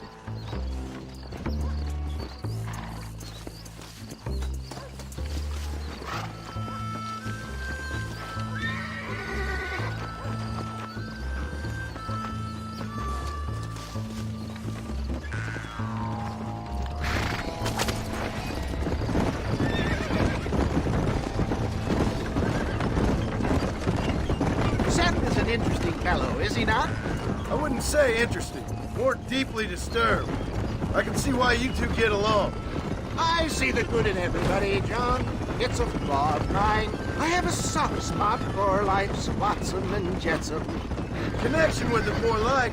Seth is an interesting fellow, is he not? I wouldn't say interesting, more deeply disturbed. I can see why you two get along. I see the good in everybody, John. It's a flaw of mine. I have a soft spot for life's flotsam and jetsam. Connection with it, more like.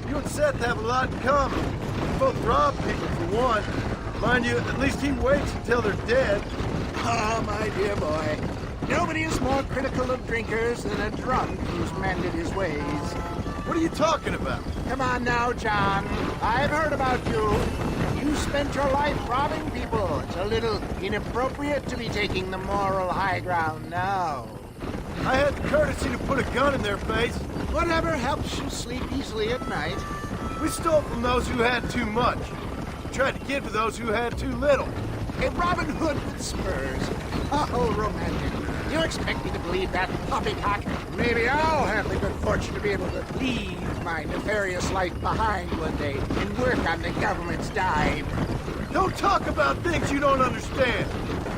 You and Seth have a lot in common. You both rob people, for one. Mind you, at least he waits until they're dead. Ah, my dear boy. Nobody is more critical of drinkers than a drunk who's mended his ways. What are you talking about? Come on now, John. I've heard about you. You spent your life robbing people. It's a little inappropriate to be taking the moral high ground now. I had the courtesy to put a gun in their face. Whatever helps you sleep easily at night. We stole from those who had too much. We tried to give to those who had too little. A Robin Hood with spurs. Oh, romantic. You expect me to believe that poppycock? Maybe I'll have the good fortune to be able to leave my nefarious life behind one day and work on the government's dime. Don't talk about things you don't understand.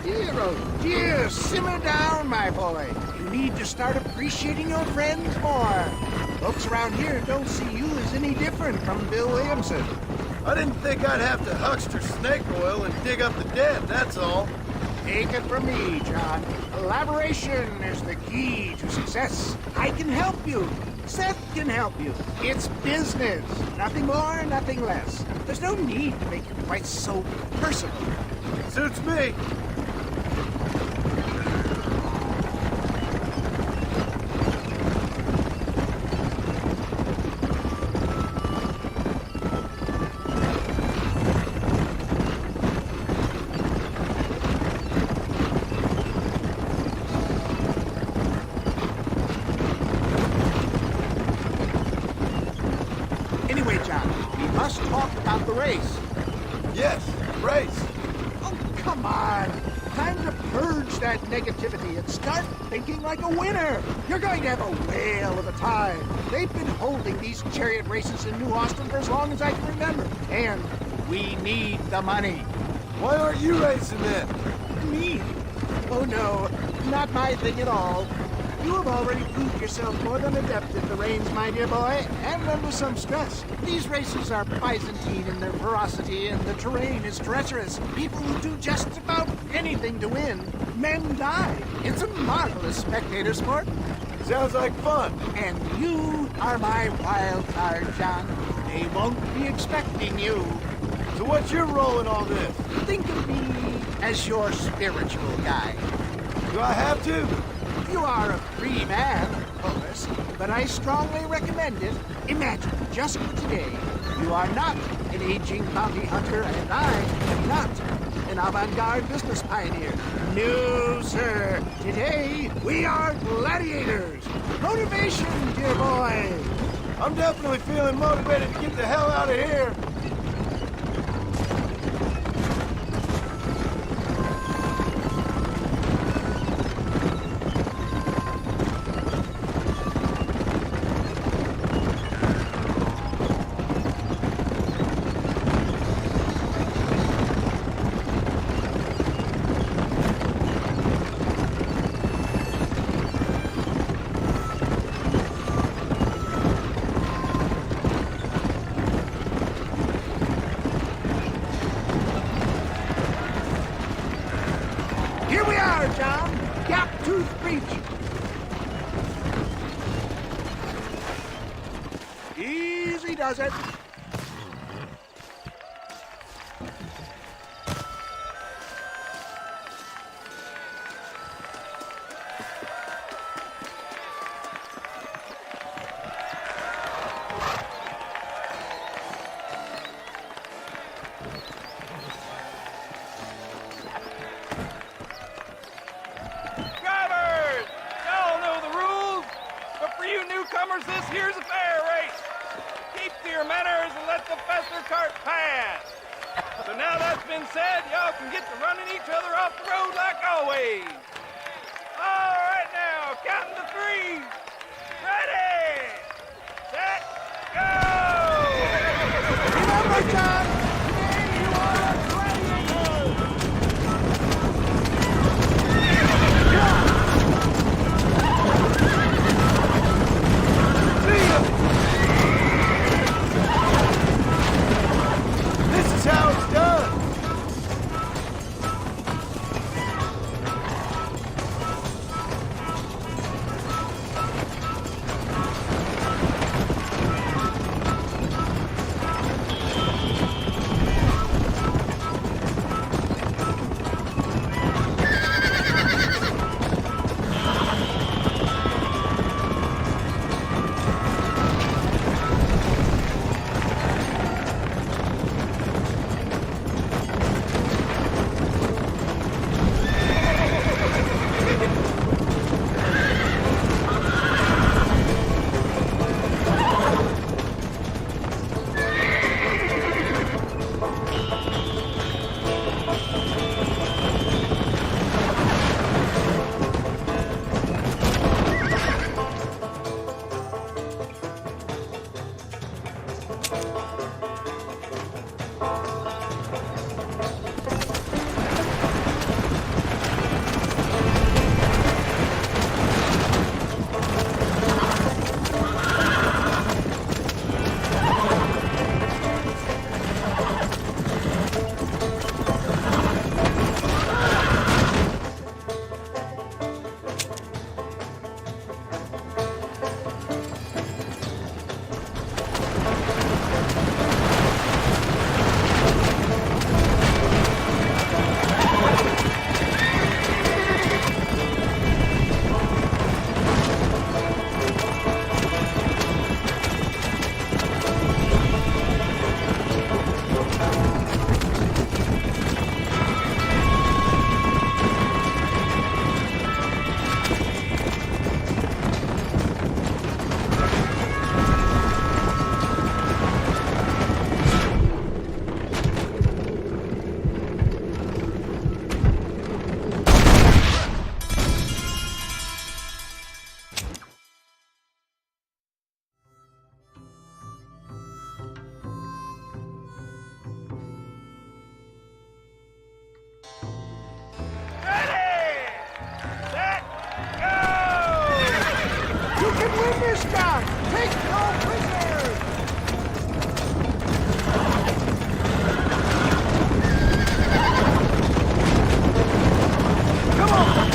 Dear, oh dear, simmer down, my boy. You need to start appreciating your friends more. Folks around here don't see you as any different from Bill Williamson. I didn't think I'd have to huckster snake oil and dig up the dead, that's all. Take it from me, John. Collaboration is the key to success. I can help you. Seth can help you. It's business. Nothing more, nothing less. There's no need to make it quite so personal. Suits me. race? Yes, race. Oh, come on. Time to purge that negativity and start thinking like a winner. You're going to have a whale of a time. They've been holding these chariot races in New Austin for as long as I can remember. And we need the money. Why aren't you racing then? Me? Oh no, not my thing at all. You have already proved yourself more than adept at the reins, my dear boy, and under some stress. These races are Byzantine in their ferocity, and the terrain is treacherous. People will do just about anything to win. Men die. It's a marvelous spectator sport. Sounds like fun. And you are my wild card, John. They won't be expecting you. So what's your role in all this? Think of me as your spiritual guide. Do I have to? You are a free man, of course, but I strongly recommend it. Imagine, just for today, you are not an aging bounty hunter, and I am not an avant-garde business pioneer. No, sir. Today, we are gladiators. Motivation, dear boy. I'm definitely feeling motivated to get the hell out of here. Here we are, John. Gap Tooth Breach. Easy does it. Drivers! Y'all know the rules, but for you newcomers, this here's a fair race. Keep to your manners and let the Fester cart pass. So now that's been said, y'all can get to running each other off the road like always. All right now, counting to three. Ready, set, go! Remember, John, today you are a gladiator. This is how it's done. March down! Take no prisoners! Come on!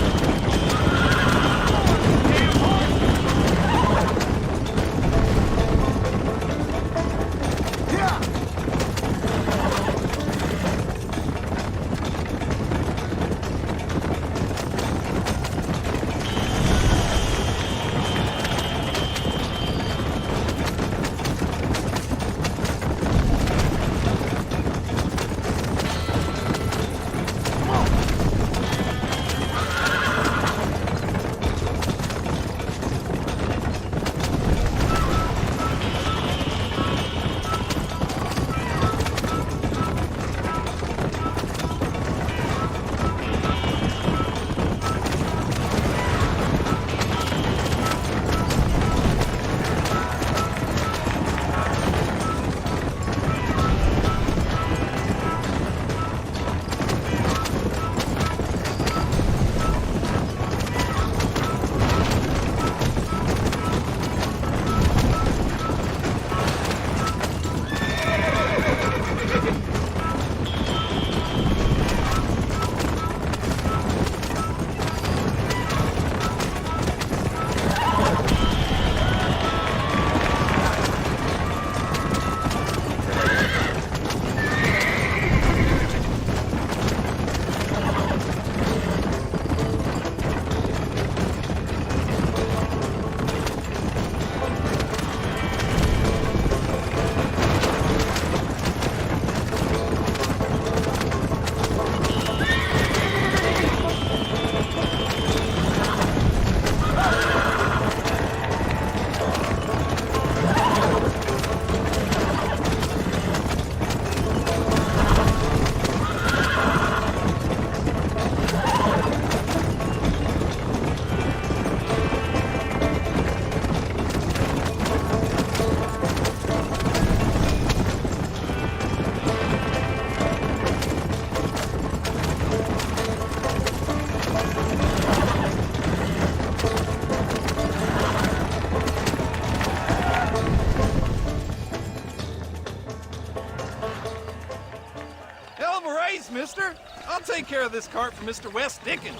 Mister. I'll take care of this cart for Mr. West Dickens.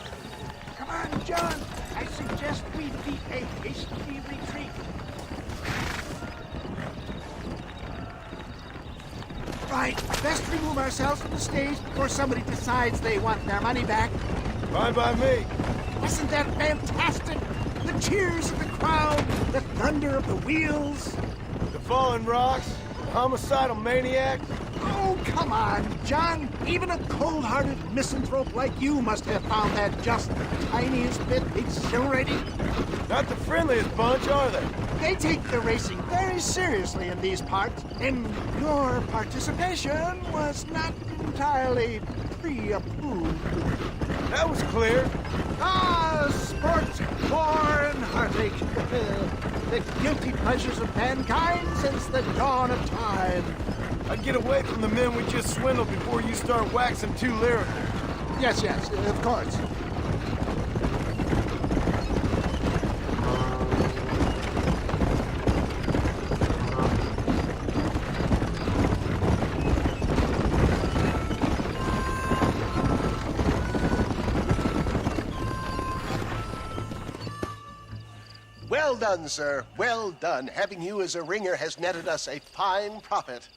Come on, John. I suggest we beat a hasty retreat. Right, best remove ourselves from the stage before somebody decides they want their money back. Fine by me. Wasn't that fantastic? The cheers of the crowd, the thunder of the wheels. The falling rocks, the homicidal maniacs. Oh, come on, John. Even a cold-hearted misanthrope like you must have found that just the tiniest bit exhilarating. Not the friendliest bunch, are they? They take the racing very seriously in these parts, and your participation was not entirely pre-approved. That was clear. Ah, sport, gore, and heartache. The guilty pleasures of mankind since the dawn of time. I'd get away from the men we just swindled before you start waxing too lyrical. Yes, of course. Well done, sir. Well done. Having you as a ringer has netted us a fine profit.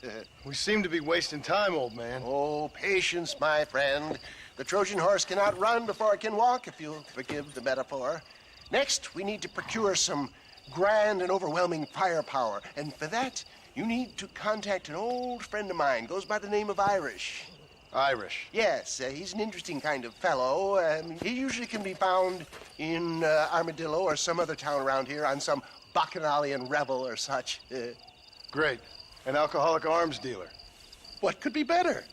We seem to be wasting time, old man. Oh, patience, my friend. The Trojan horse cannot run before it can walk, if you'll forgive the metaphor. Next, we need to procure some grand and overwhelming firepower. And for that, you need to contact an old friend of mine. Goes by the name of Irish. Irish? Yes, he's an interesting kind of fellow. He usually can be found in Armadillo or some other town around here on some bacchanalian revel or such. Great. An alcoholic arms dealer. What could be better?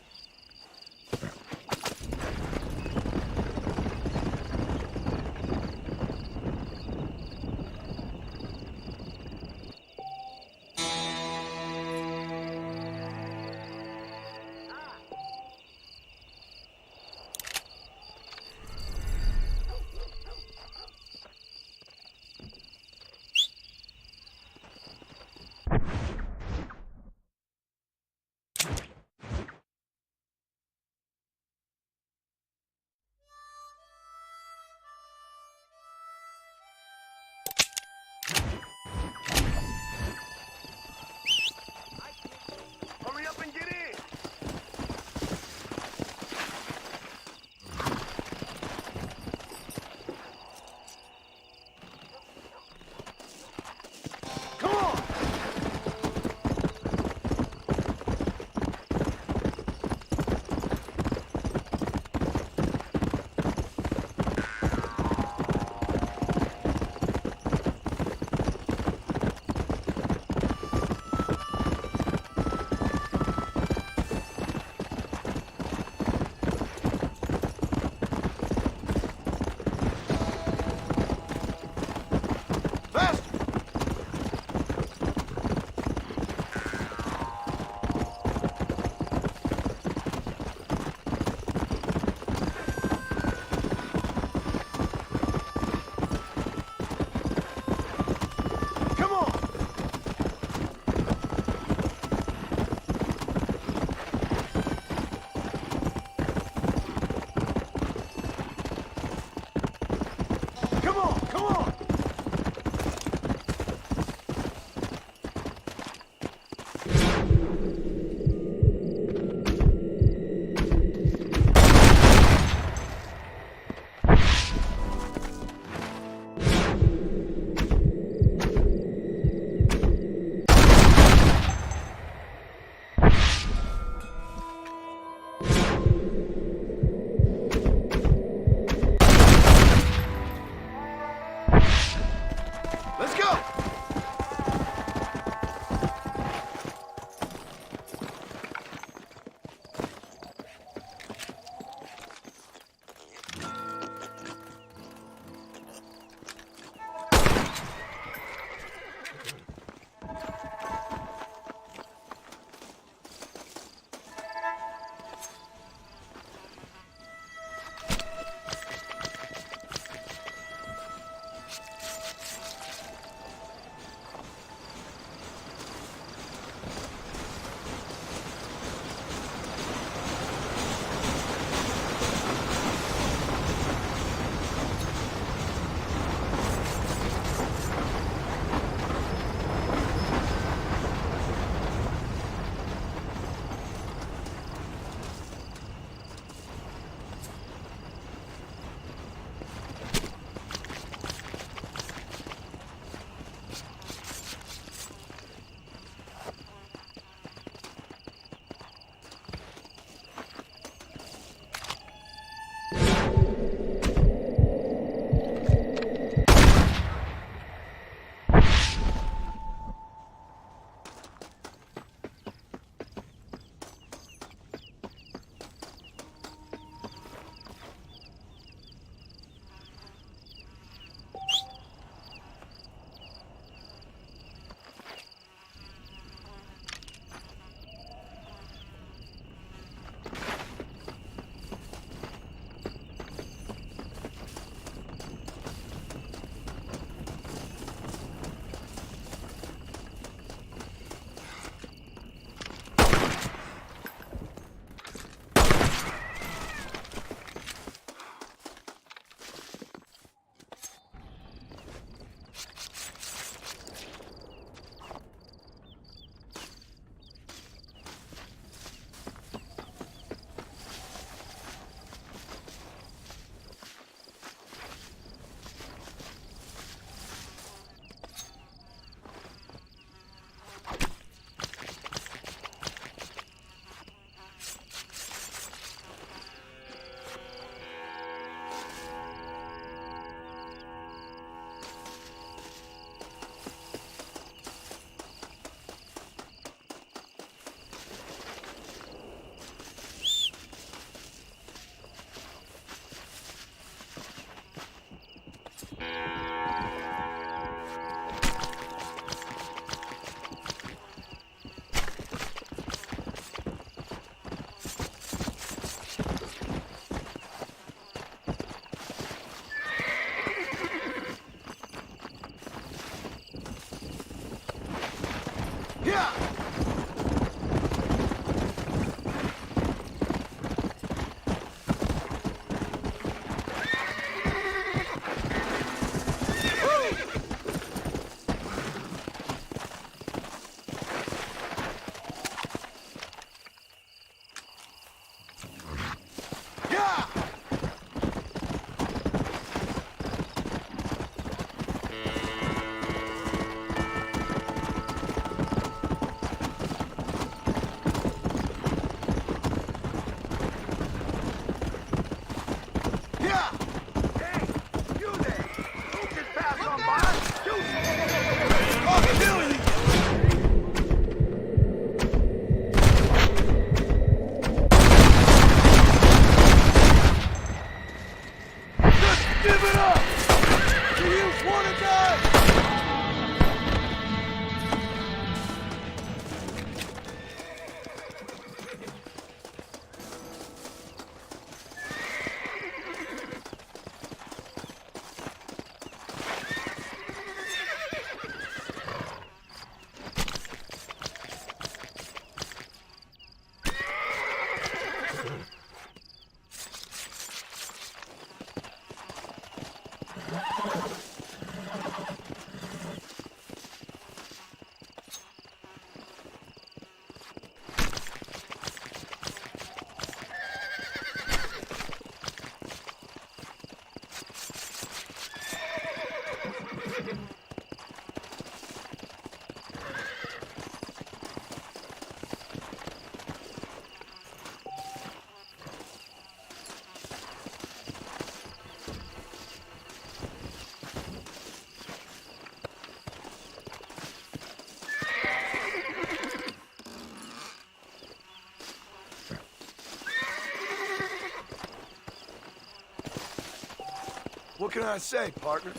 What can I say, partner?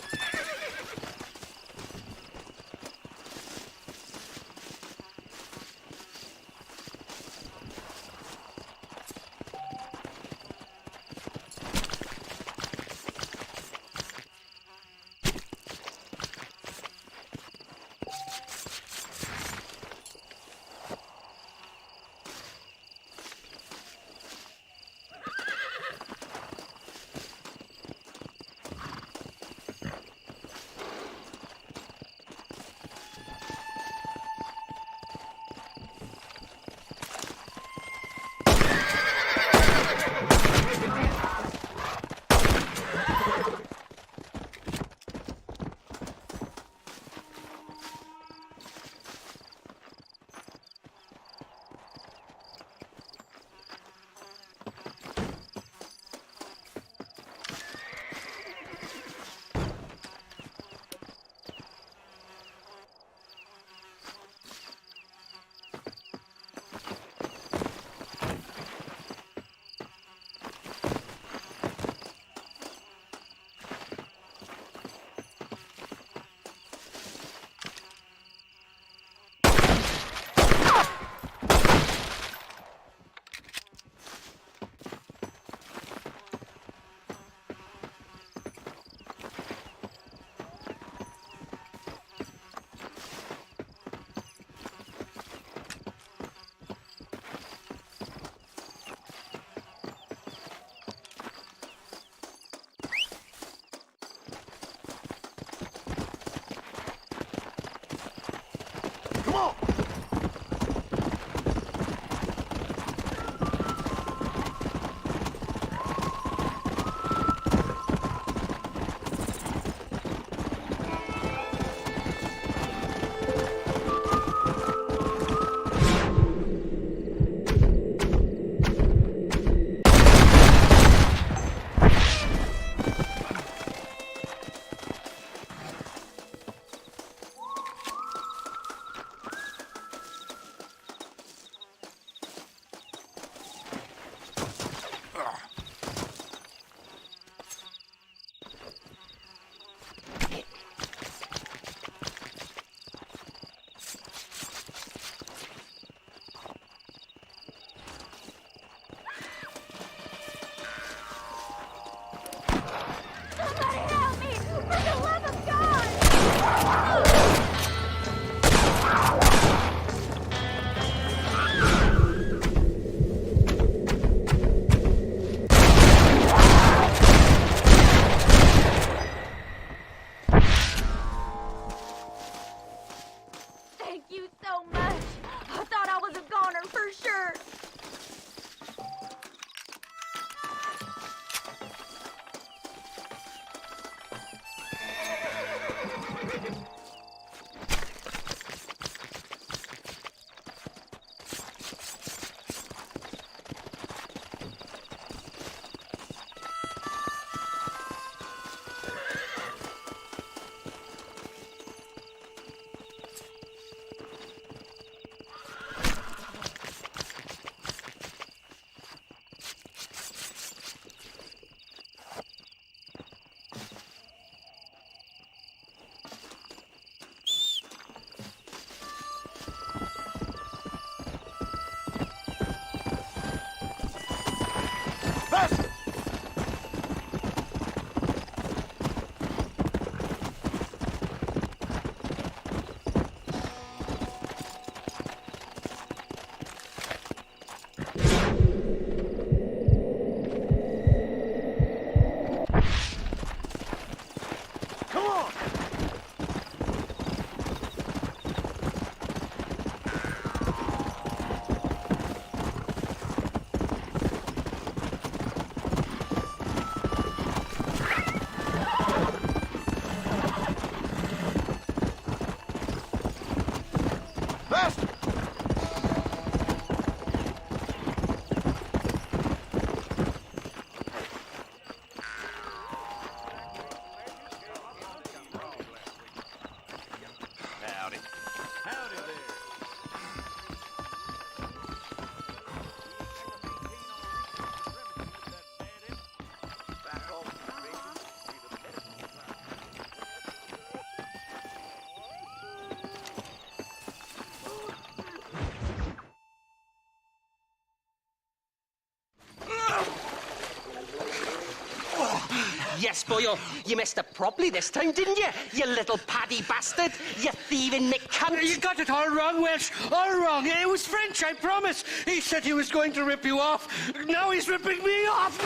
Yes, boyo. You messed up properly this time, didn't you? You little paddy bastard. You thieving McCunt. You got it all wrong, Welsh. All wrong. It was French, I promise. He said he was going to rip you off. Now he's ripping me off.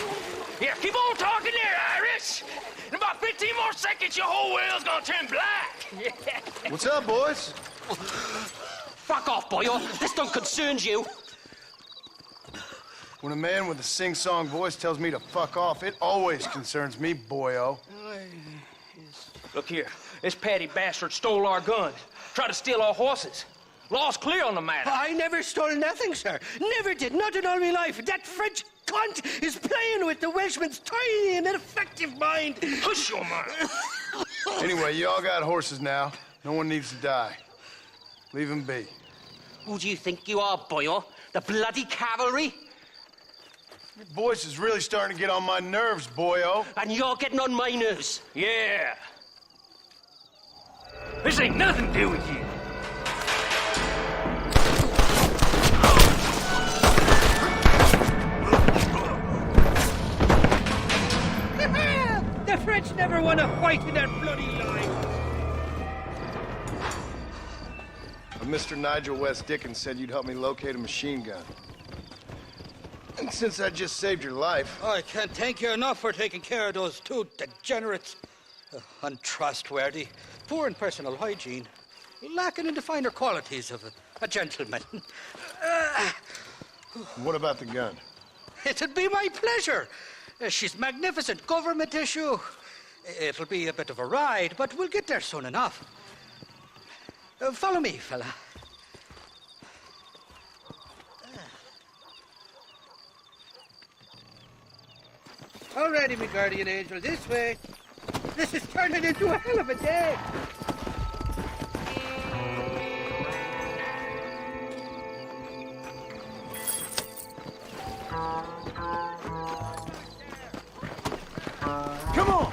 Here, keep on talking there, Irish. In about 15 more seconds, your whole whale's gonna turn black. What's up, boys? Fuck off, boyo. This don't concern you. When a man with a sing-song voice tells me to fuck off, it always concerns me, boyo. Look here. This Paddy bastard stole our guns. Tried to steal our horses. Law's clear on the matter. I never stole nothing, sir. Never did. Not in all my life. That French cunt is playing with the Welshman's tiny and ineffective mind. Hush your mouth. Anyway, you all got horses now. No one needs to die. Leave him be. Who do you think you are, boyo? The bloody cavalry? Your voice is really starting to get on my nerves, boyo. And you're getting on my nerves. Yeah. This ain't nothing to do with you. The French never won a fight in their bloody lives. Mr. Nigel West Dickens said you'd help me locate a machine gun. And since I just saved your life... I can't thank you enough for taking care of those two degenerates. Untrustworthy, poor in personal hygiene, lacking in the finer qualities of a gentleman. What about the gun? It'd be my pleasure. She's magnificent, government issue. It'll be a bit of a ride, but we'll get there soon enough. Follow me, fella. Alrighty, me guardian angel, this way. This is turning into a hell of a day. Come on!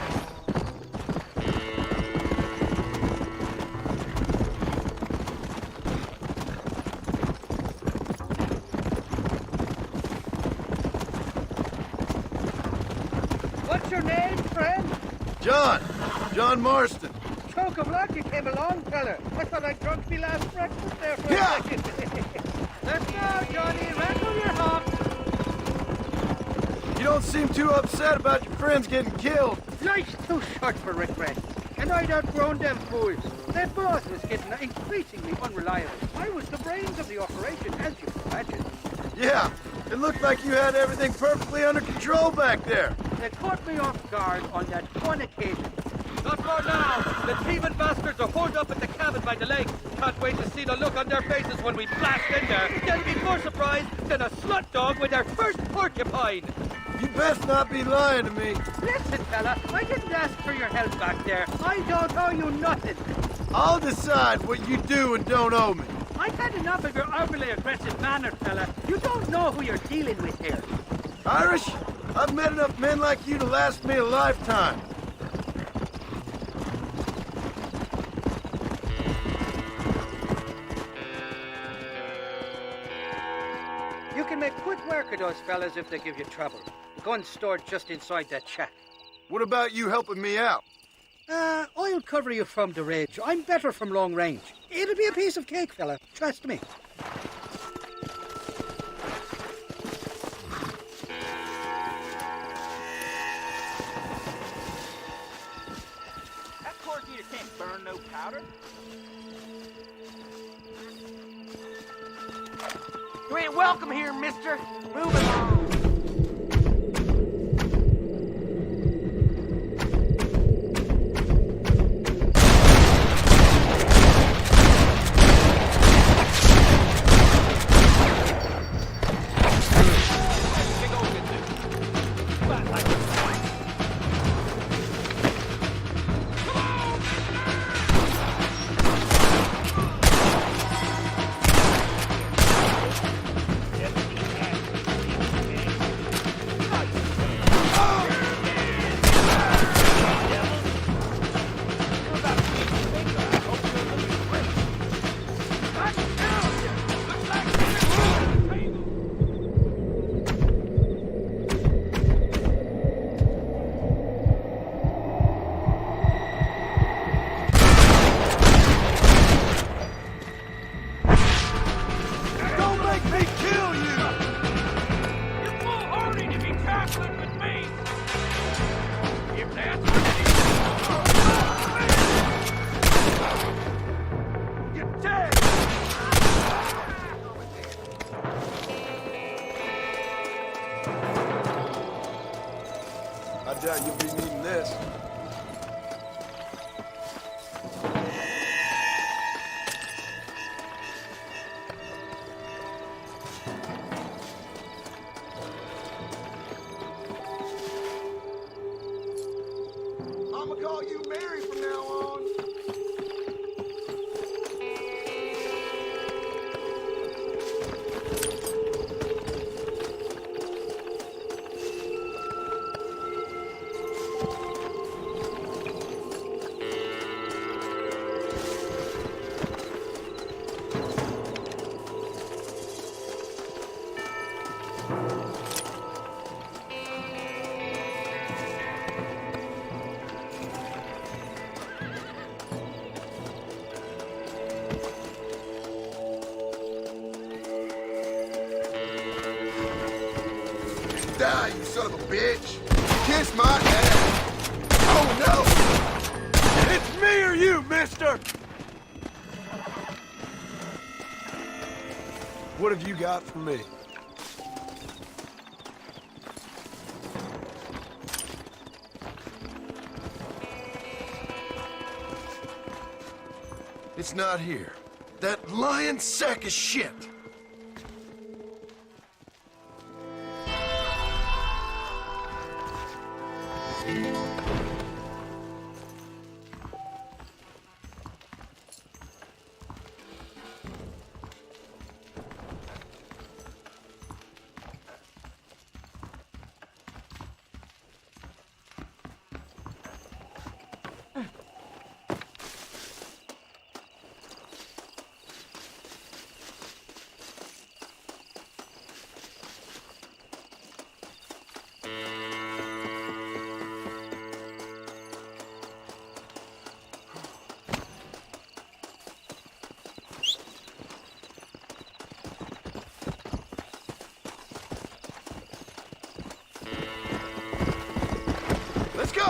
What's your name, friend? John Marston. Choke of luck, you came along, fella. I thought I drunk me last breakfast there for a second. Let's go, Johnny. Rattle your hop. You don't seem too upset about your friends getting killed. Life's too short for regret. And I'd outgrown them fools. Their boss was getting increasingly unreliable. I was the brains of the operation, as you can imagine. Yeah, it looked like you had everything perfectly under control back there. They caught me off guard on that one occasion. Not more now. The thieving bastards are holed up at the cabin by the lake. Can't wait to see the look on their faces when we blast in there. They'll be more surprised than a slut dog with their first porcupine. You best not be lying to me. Listen, fella, I didn't ask for your help back there. I don't owe you nothing. I'll decide what you do and don't owe me. I've had enough of your overly aggressive manner, fella. You don't know who you're dealing with here. Irish, I've met enough men like you to last me a lifetime. You can make quick work of those fellas if they give you trouble. The gun's stored just inside that shack. What about you helping me out? I'll cover you from the ridge. I'm better from long range. It'll be a piece of cake, fella. Trust me. That cork eater can't burn no powder. You ain't welcome here, mister. Move along. not good with me. If that's what it is. You're dead. I doubt you'll be needing this. I'ma call you Mary from now on. Die, you son of a bitch! Kiss my ass! Oh no! It's me or you, mister! What have you got for me? It's not here. That lying sack of shit! Let's go!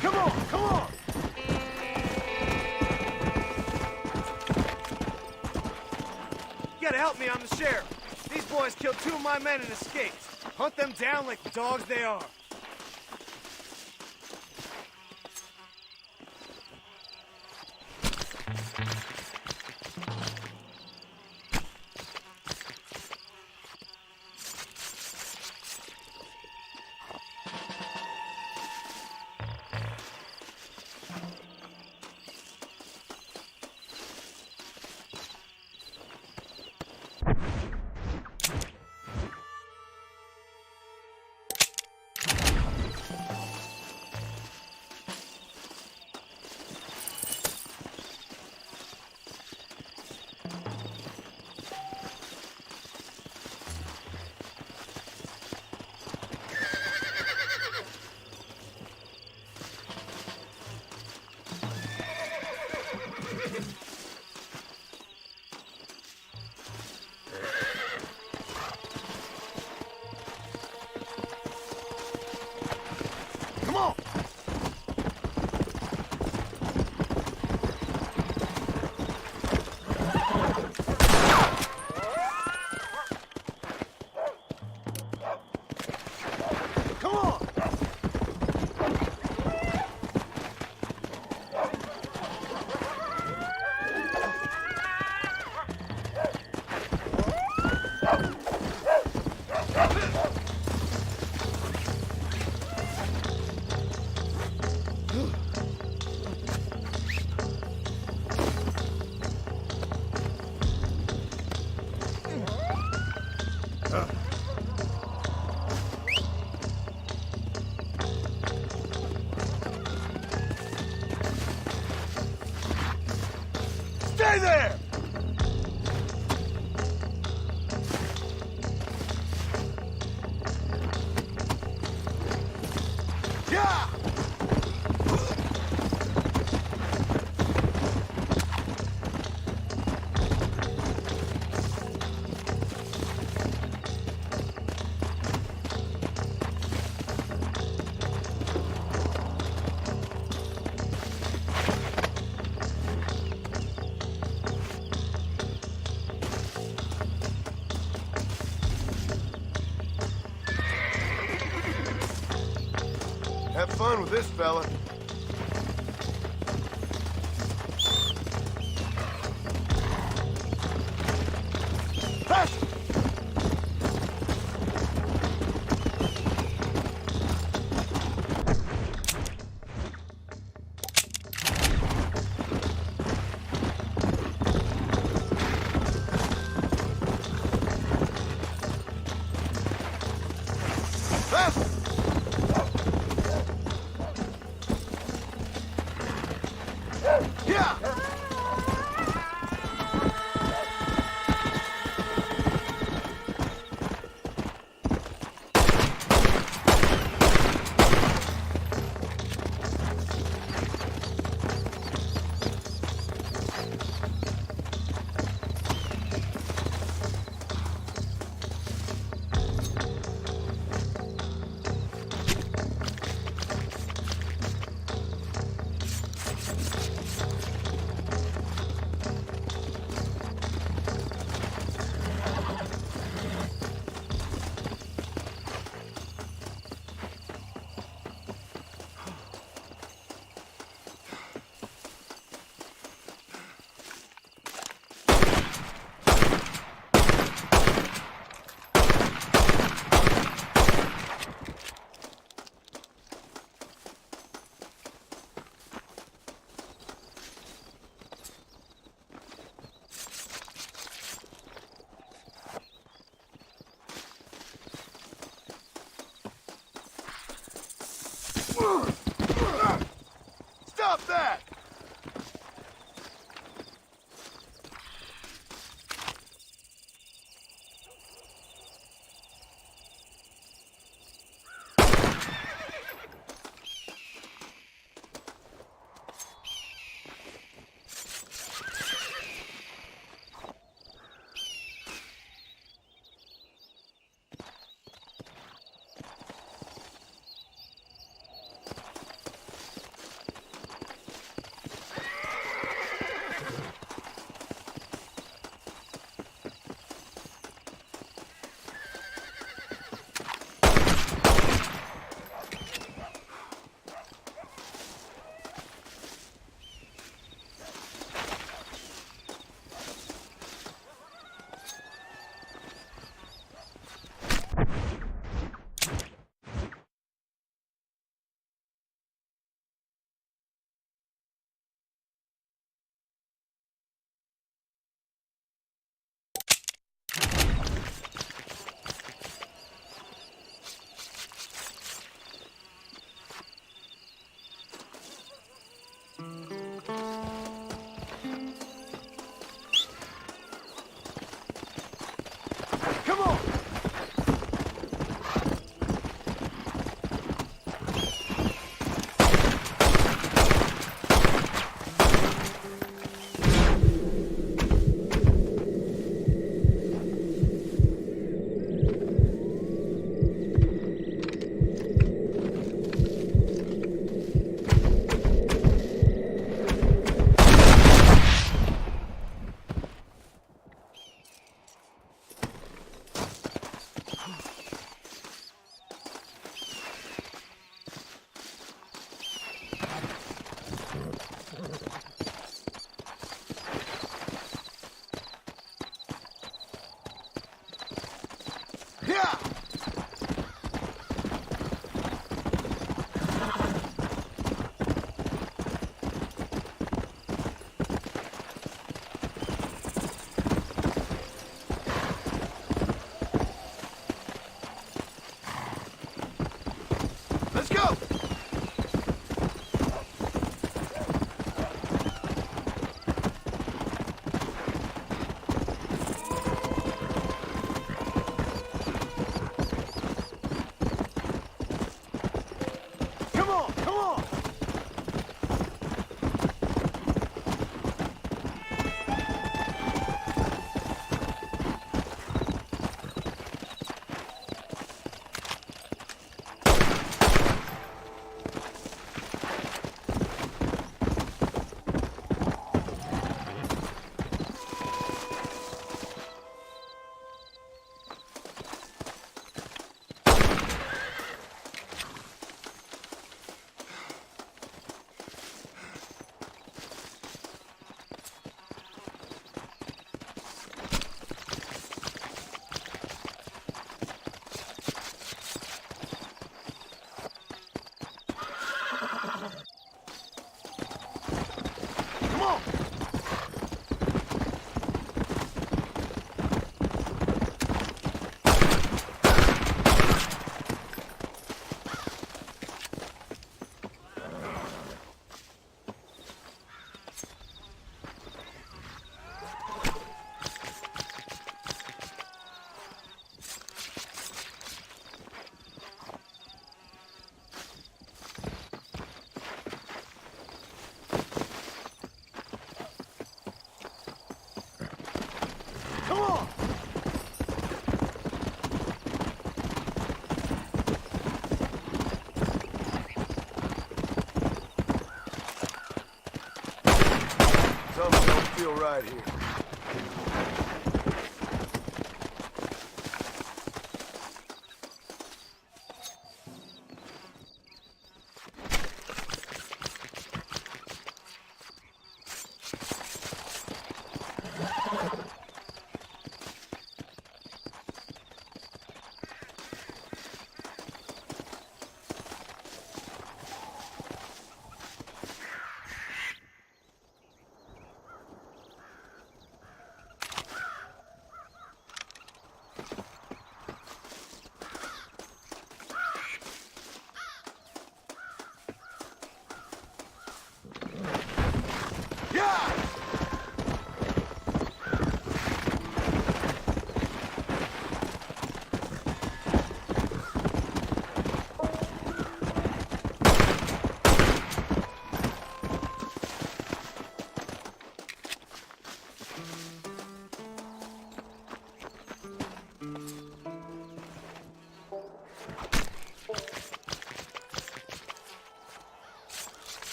Come on, come on! You gotta help me, I'm the sheriff. These boys killed 2 of my men and escaped. Hunt them down like the dogs they are. Stay there! Yeah! Have fun with this fella. Faster! Faster! Yeah! Stop that!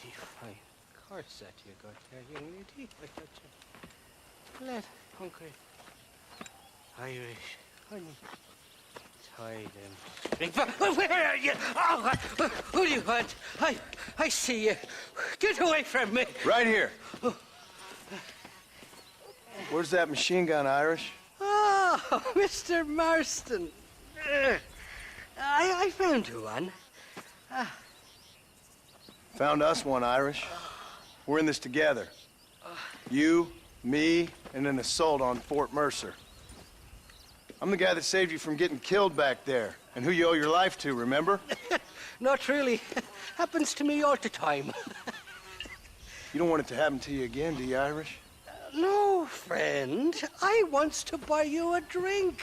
mighty fine corset you got there, young lady. I got you. Let hungry Irish honey. Tie them. Where are you? Oh, who do you want? I see you. Get away from me. Right here. Where's that machine gun, Irish? Oh, Mr. Marston. I found you one. Found us one, Irish. We're in this together. You, me, and an assault on Fort Mercer. I'm the guy that saved you from getting killed back there, and who you owe your life to, remember? Not really. Happens to me all the time. You don't want it to happen to you again, do you, Irish? No, friend. I wants to buy you a drink.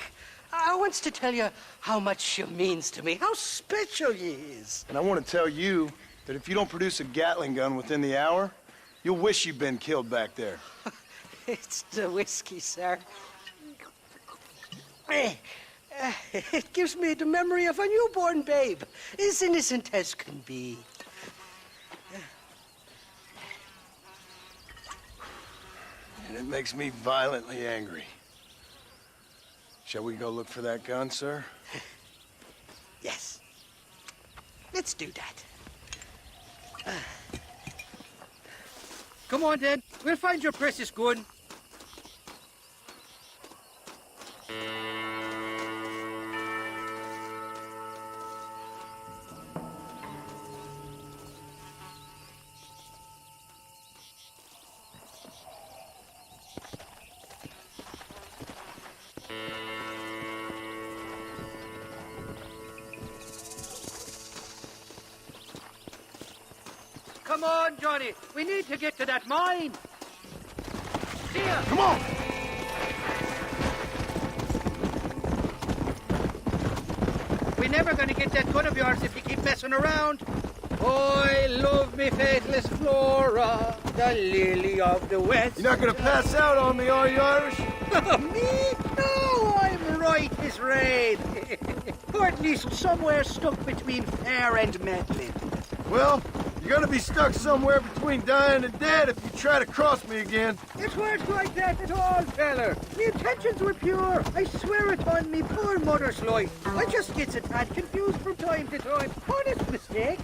I wants to tell you how much she means to me, how special you is. And I want to tell you that if you don't produce a Gatling gun within the hour, you'll wish you'd been killed back there. It's the whiskey, sir. It gives me the memory of a newborn babe, as innocent as can be. And it makes me violently angry. Shall we go look for that gun, sir? Yes. Let's do that. Come on, then. We'll find your precious gun. Come on, Johnny. We need to get to that mine. See ya. Come on. We're never going to get that gun of yours if you keep messing around. I love me faithless Flora, the lily of the West. You're not going to pass out on me, are you, Irish? Me? No, I'm right as rain. Or at least somewhere stuck between fair and meddling. Well, you're going to be stuck somewhere between dying and dead if you try to cross me again. It weren't like that at all, feller. My intentions were pure. I swear it on me poor mother's life. I just gets a tad confused from time to time. Honest mistake.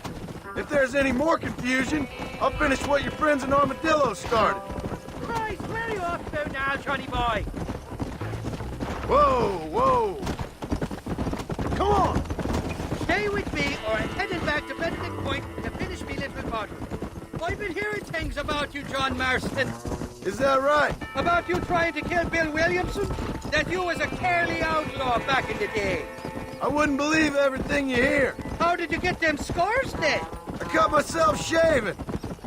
If there's any more confusion, I'll finish what your friends in Armadillo started. Christ, where are you off to now, Johnny boy? Whoa, whoa. Come on. Stay with me, or I'm heading back to Benedict Point to finish me little bottle. I've been hearing things about you, John Marston. Is that right? About you trying to kill Bill Williamson? That you was a Carely outlaw back in the day. I wouldn't believe everything you hear. How did you get them scars then? I cut myself shaving.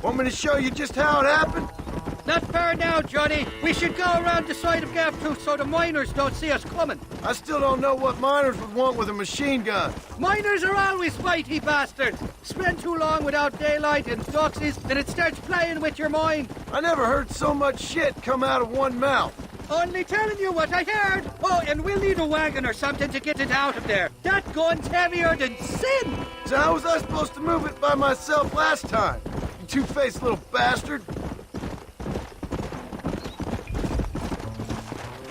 Want me to show you just how it happened? Not far now, Johnny. We should go around the side of Gaff Tooth so the miners don't see us coming. I still don't know what miners would want with a machine gun. Miners are always fighty bastards. Spend too long without daylight and doxies, and it starts playing with your mind. I never heard so much shit come out of one mouth. Only telling you what I heard. Oh, and we'll need a wagon or something to get it out of there. That gun's heavier than sin. So how was I supposed to move it by myself last time? You two-faced little bastard.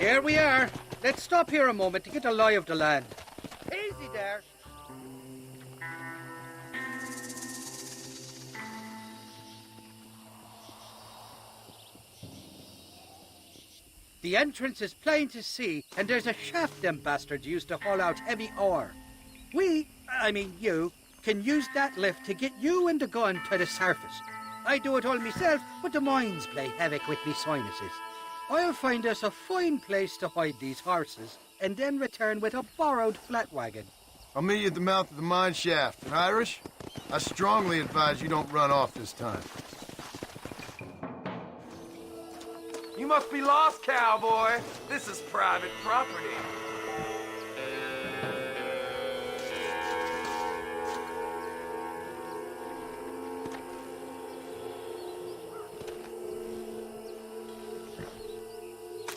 Here we are. Let's stop here a moment to get a lie of the land. Easy there. The entrance is plain to see, and there's a shaft them bastards used to haul out heavy ore. I mean you, can use that lift to get you and the gun to the surface. I do it all myself, but the mines play havoc with me sinuses. I'll find us a fine place to hide these horses, and then return with a borrowed flat wagon. I'll meet you at the mouth of the mine shaft. And Irish, I strongly advise you don't run off this time. You must be lost, cowboy. This is private property.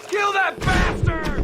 Kill that bastard!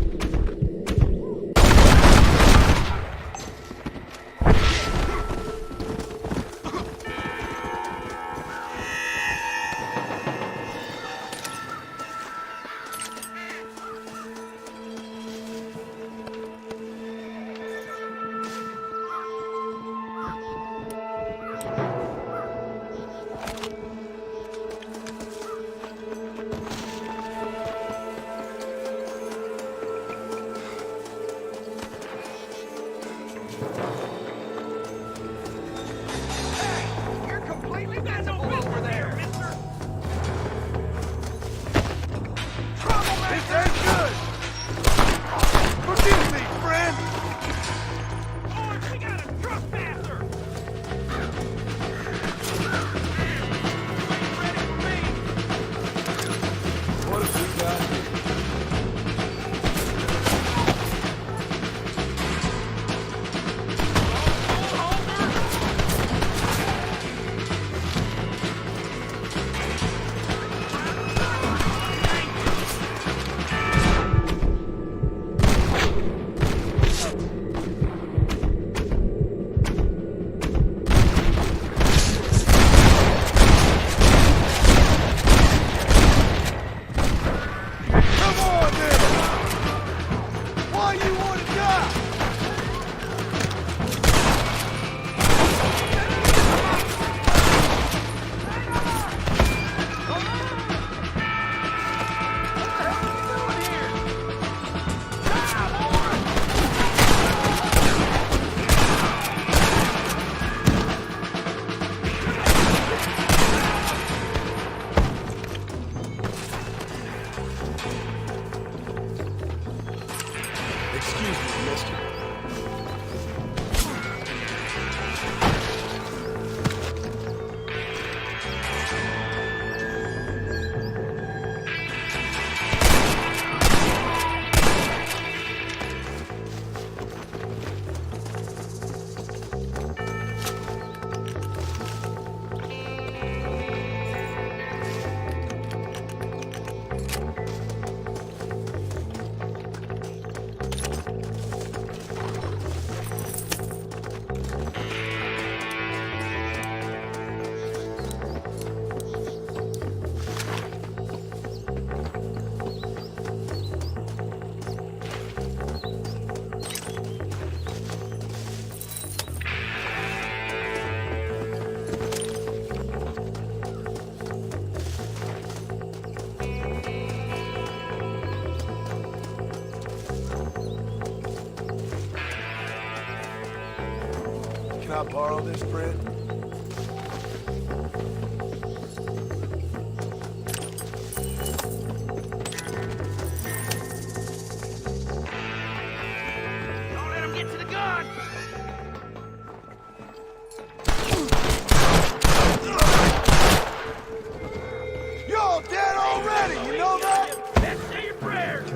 I borrow this, Fred? Don't let him get to the gun! You're all dead already, you know that? Let's say your prayers!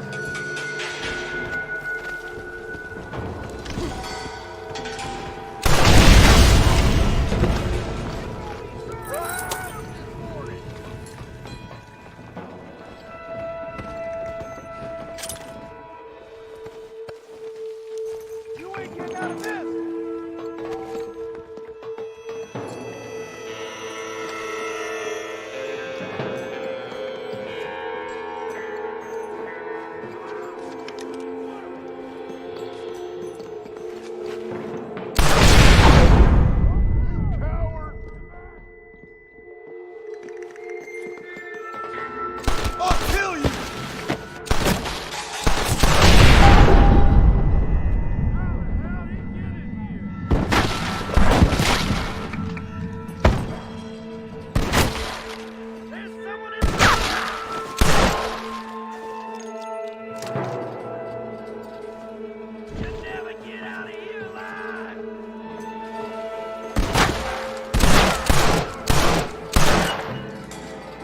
You ain't getting out of this! I'll kill you!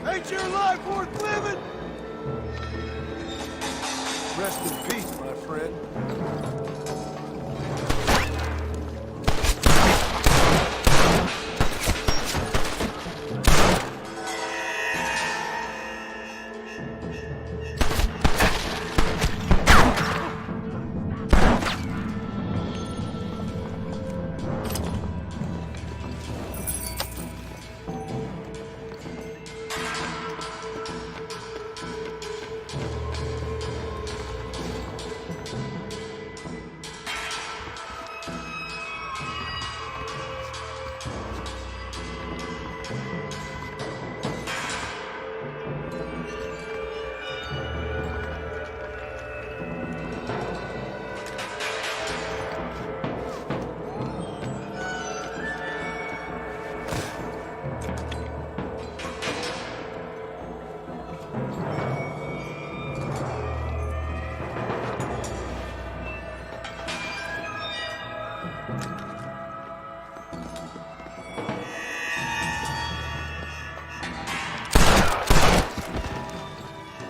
Ain't your life worth living? Rest in peace, my friend.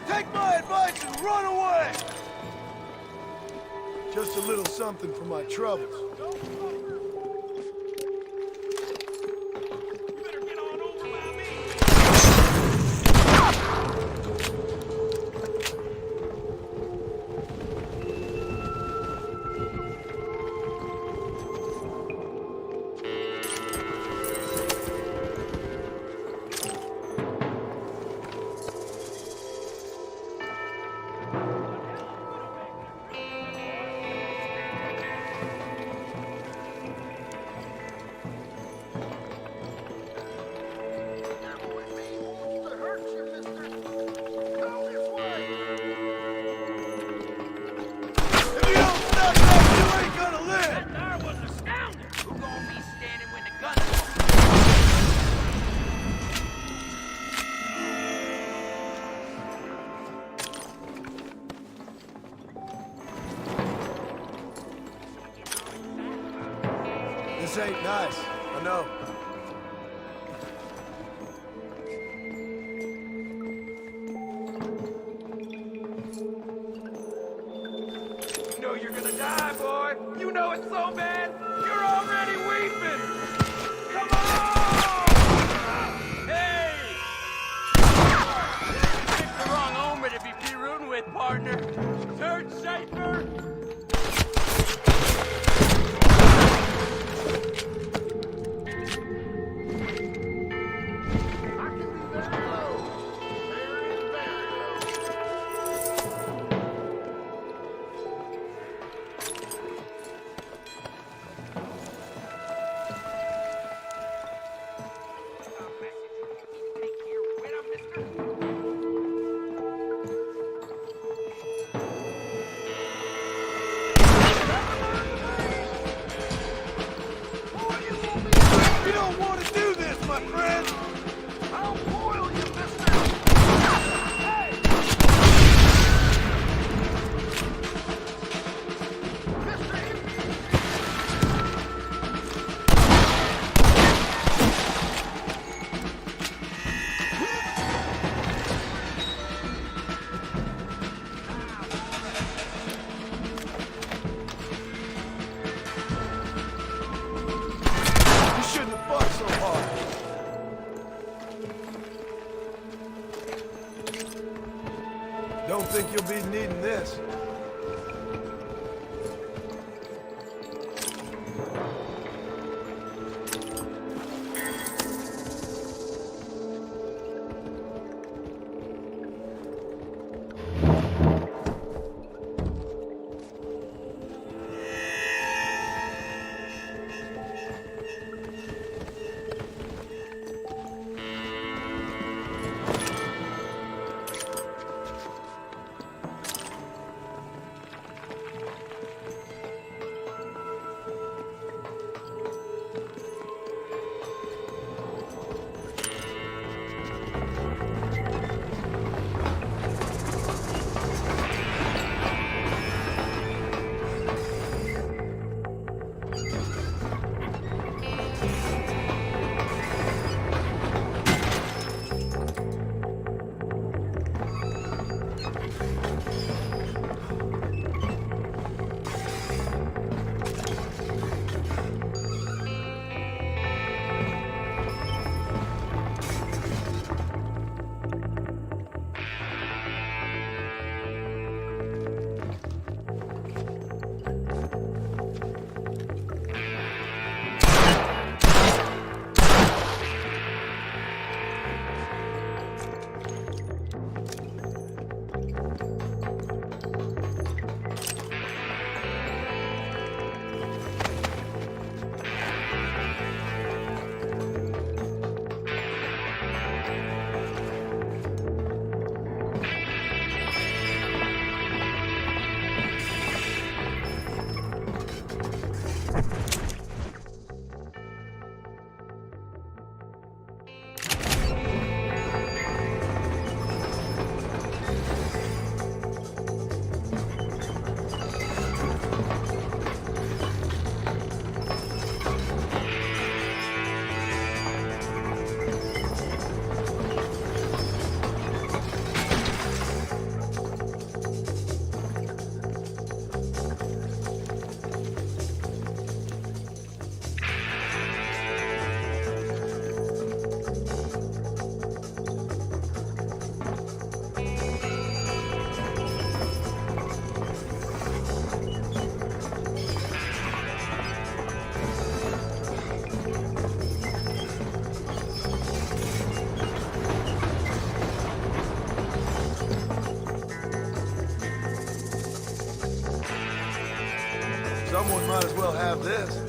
Take my advice and run away! Just a little something for my troubles. This ain't nice, I know. You know you're gonna die, boy. You know it so bad, you're already weeping. Come on! Hey! You picked the wrong omen to be rooting with, partner. Turd shaper! friend. I'll boil you, mister. Hey! You shouldn't have fought so hard. Don't think you'll be needing this. Someone might as well have this.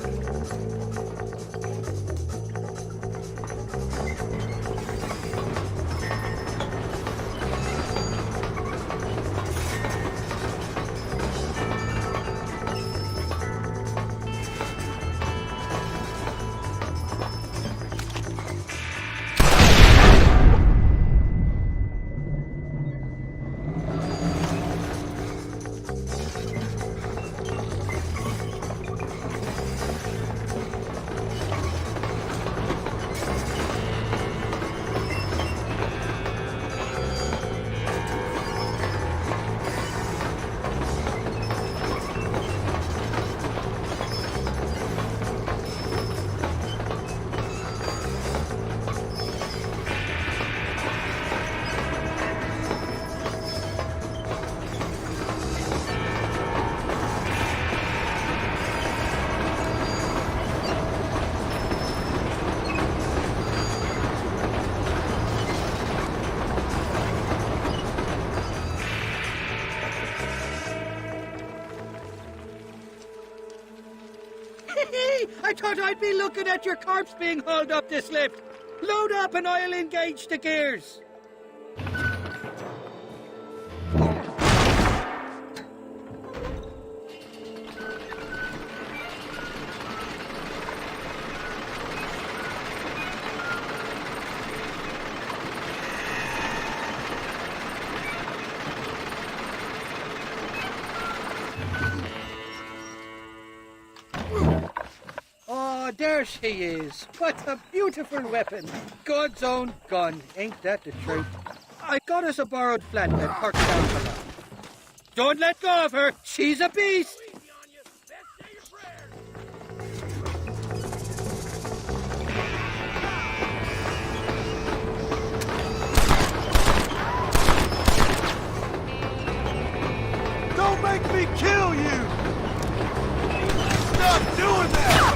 I thought I'd be looking at your corpse being hauled up this lift. Load up and I'll engage the gears. there she is. What a beautiful weapon. God's own gun. Ain't that the truth? I got us a borrowed flatbed parked down below. Don't let go of her. She's a beast. Don't make me kill you! Stop doing that!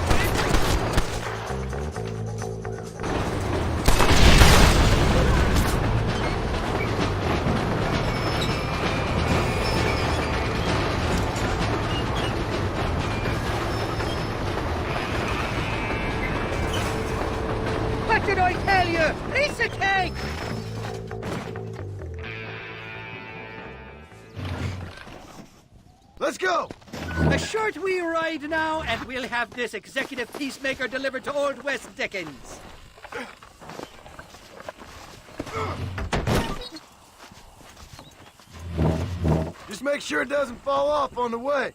What did I tell you? Piece of cake! Let's go! A short wee ride now, and we'll have this executive peacemaker delivered to Old West Dickens. Just make sure it doesn't fall off on the way.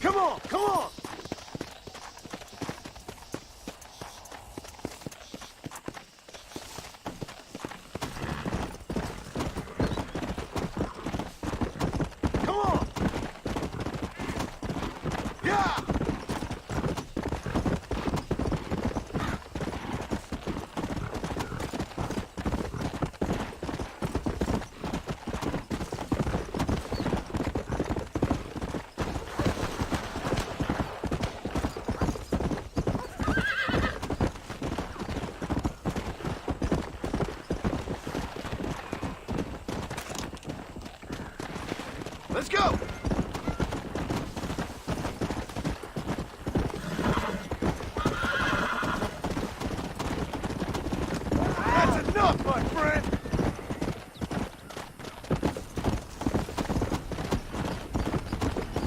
Come on, come on! Come on! Yeah! Let's go! That's enough, my friend!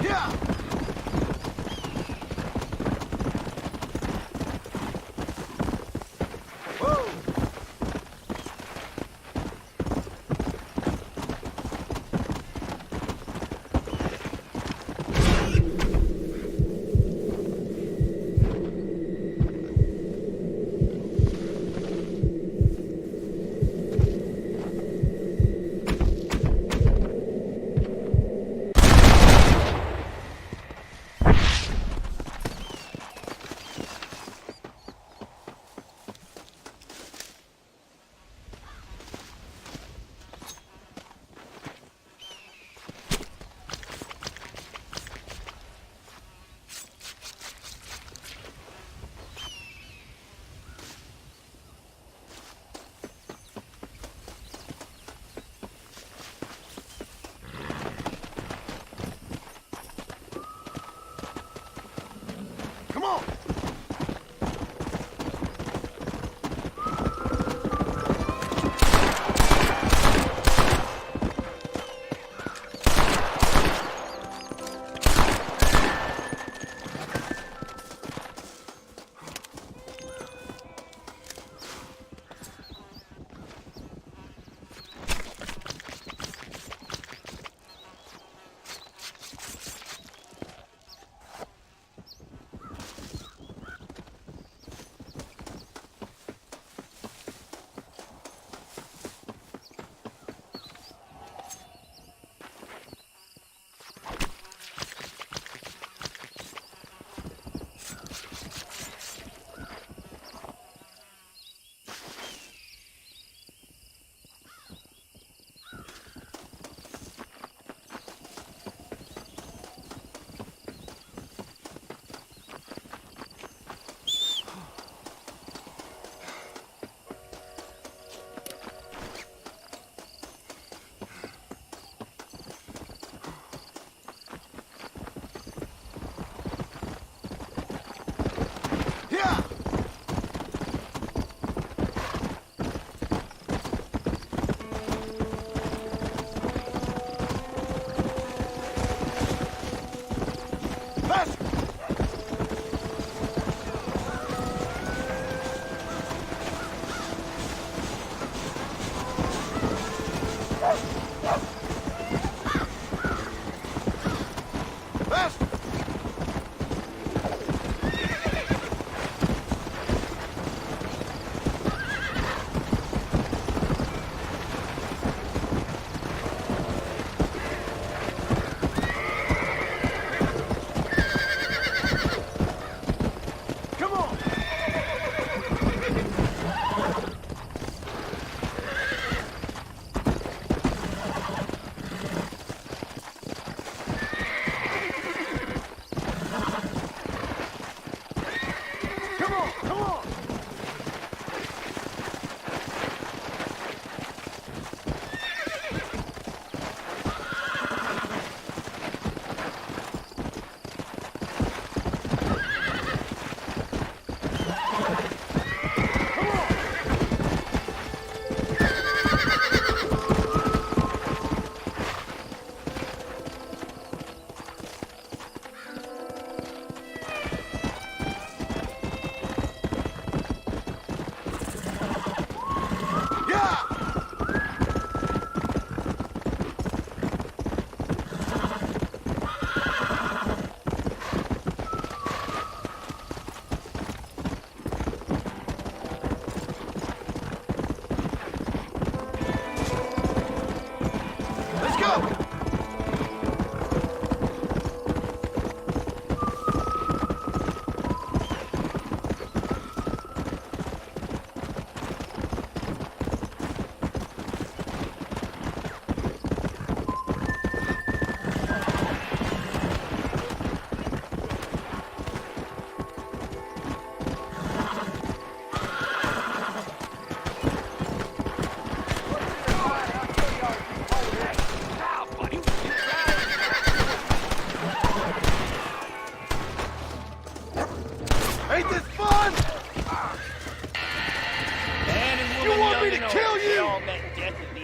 Yeah! Whoa!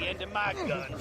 end of my gun.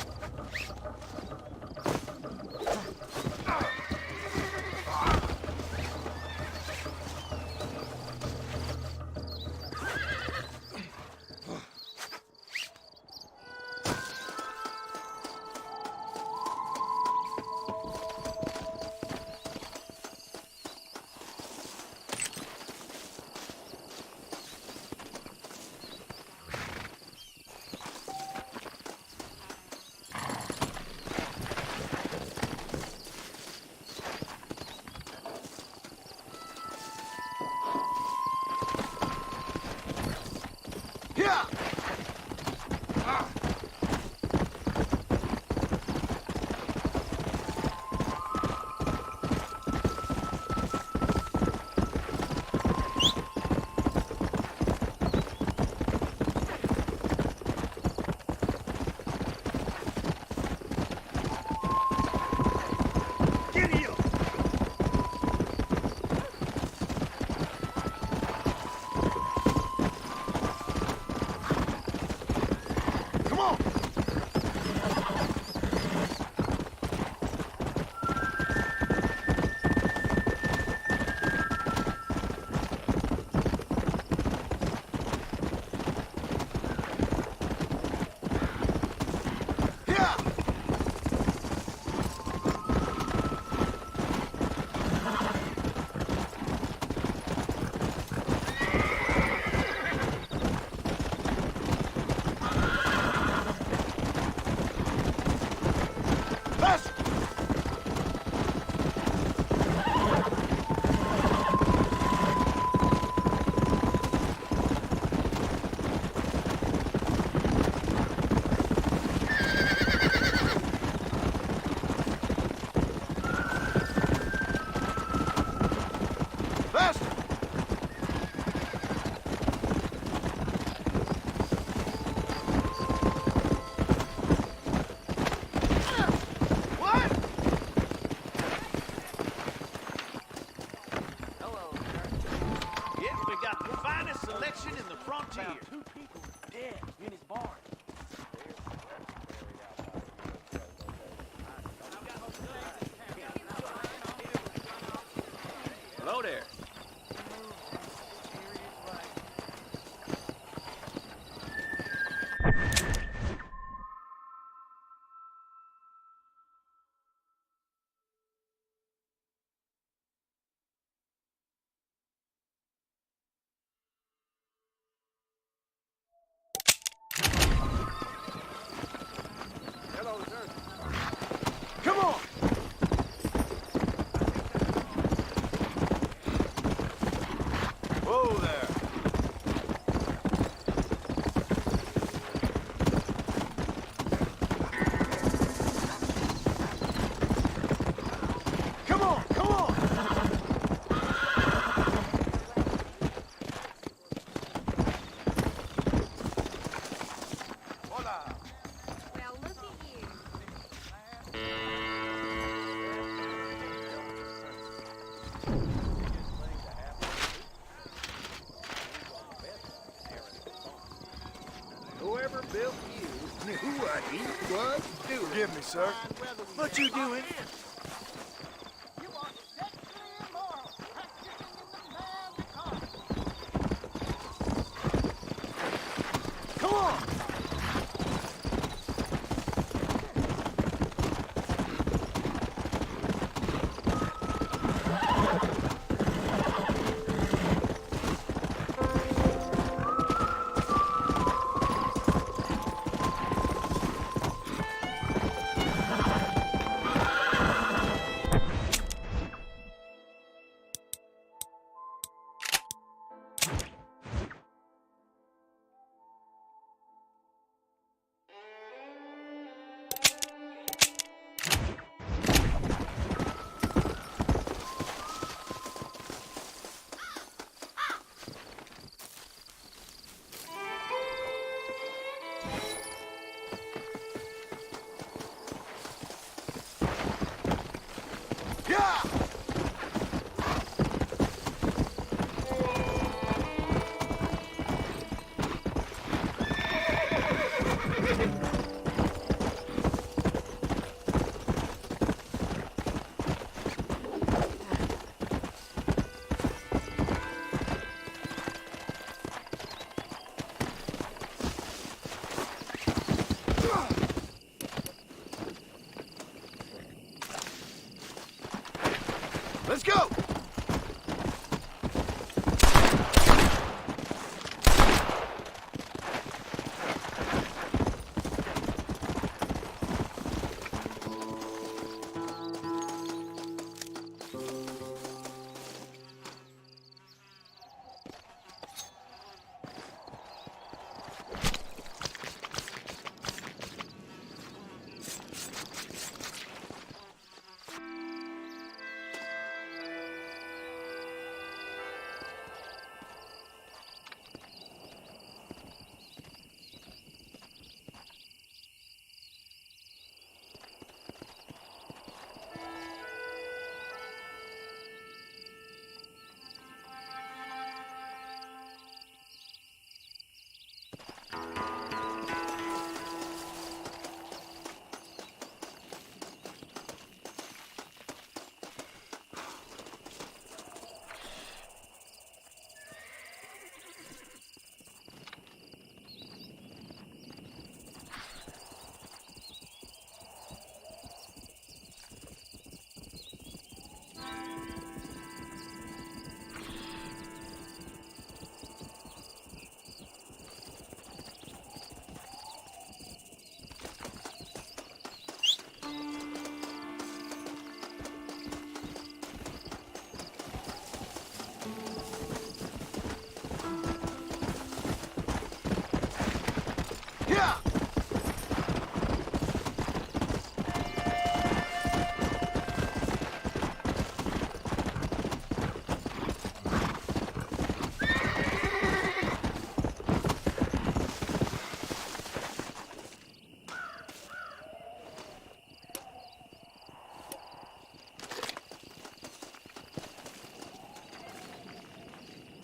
Hello there. Hello, sir. Come on! Whoa there. Come on, come on! Hola. Well, look at you. Whoever built you knew what he was doing. Forgive me, sir. What you doing? Come on! Let's go!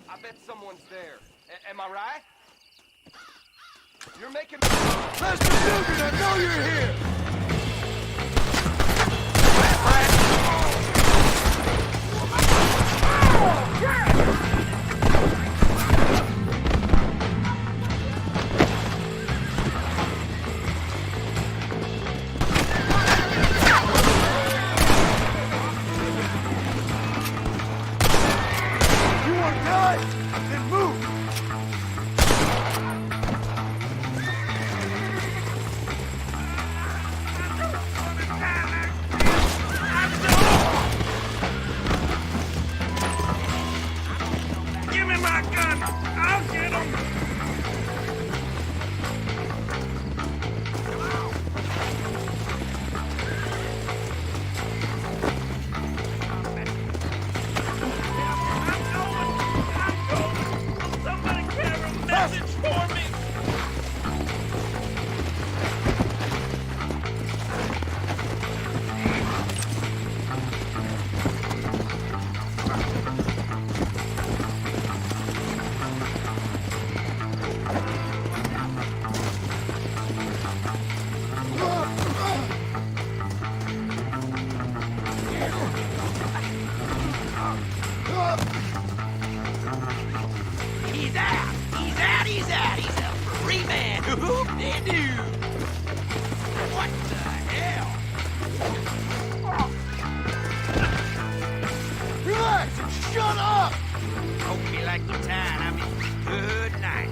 I bet someone's there. Am I right? You're making me... Master Dugan, I know you're here! You want to die? Then move! Give me my gun! I'll get him! Somebody carry a message for me! He's out! He's out! He's out! He's out for remand! Whoop-de-doo! What the hell? Relax and shut up! Hope you like your time. I mean, good night.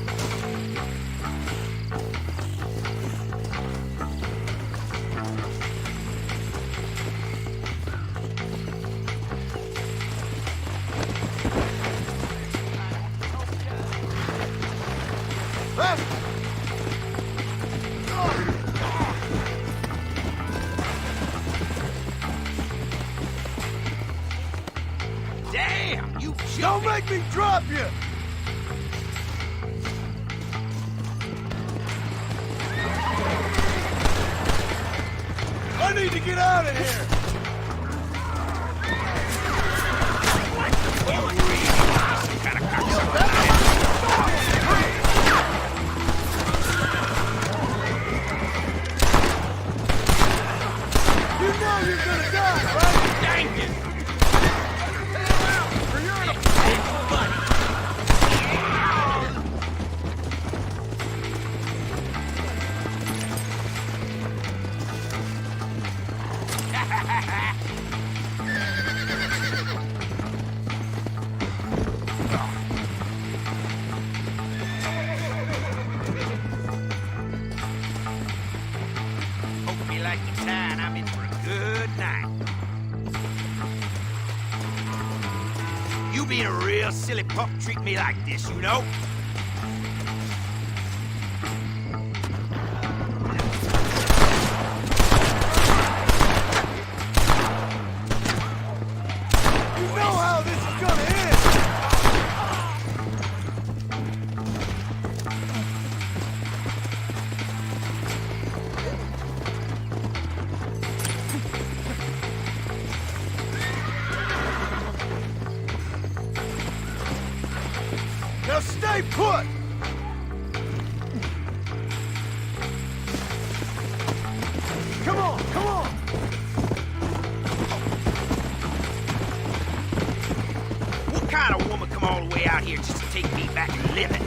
Damn, you Don't make me drop you! I need to get out of here! You know you're gonna die, right? dang it! Ha ha ha! like the town. I'm in for a good night. You being a real silly pup treat me like this, you know? You know how this is gonna end! Now stay put! Come on, come on! What kind of woman come all the way out here just to take me back and live it?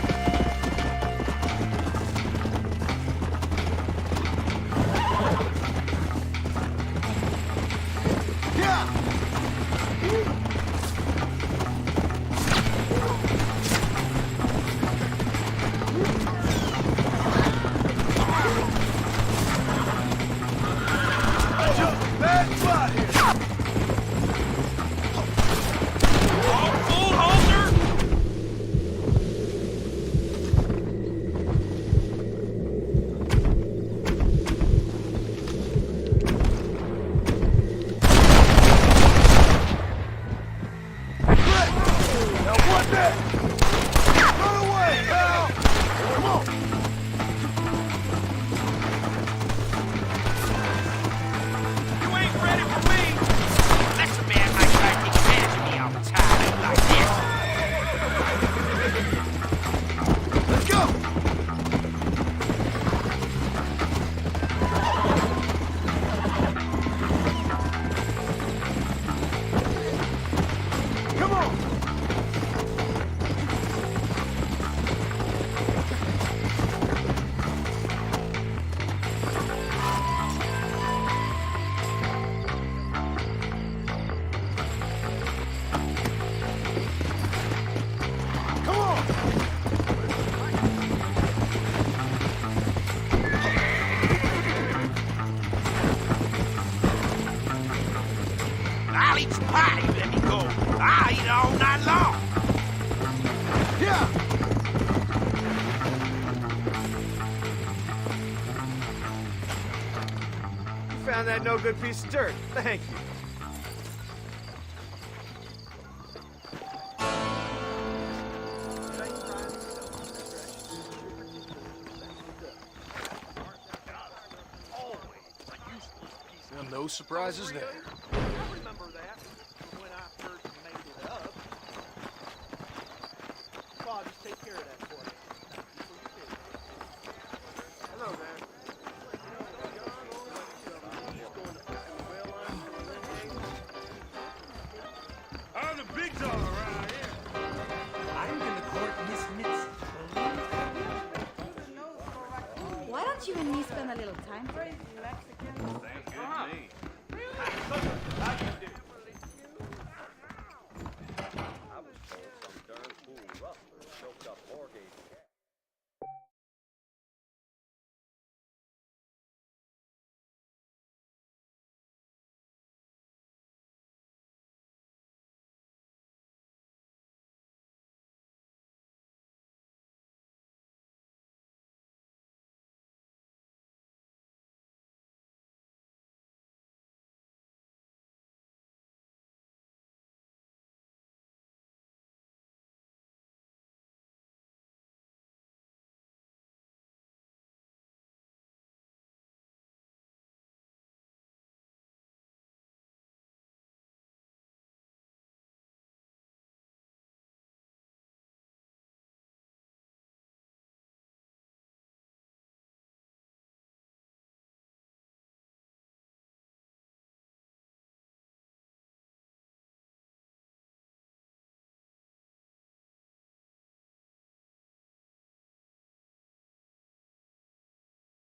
Bad spot here! Now what next? Run away, pal! Come on! You ain't ready for me! That's a man might try to take advantage of me all the time, like this. Let's go! Come on! Come on! I'll eat your pie, you let me go. I'll eat it all night long. Yeah! You found that no good piece of dirt. Thank you. Well, no surprises there. I remember that from when I first made it up. Paul, just take care of that for me. Hello, man. I'm the big dog around here. I'm gonna court Miss Mitzi. Why don't you and me spend a little time? Sounds good to me.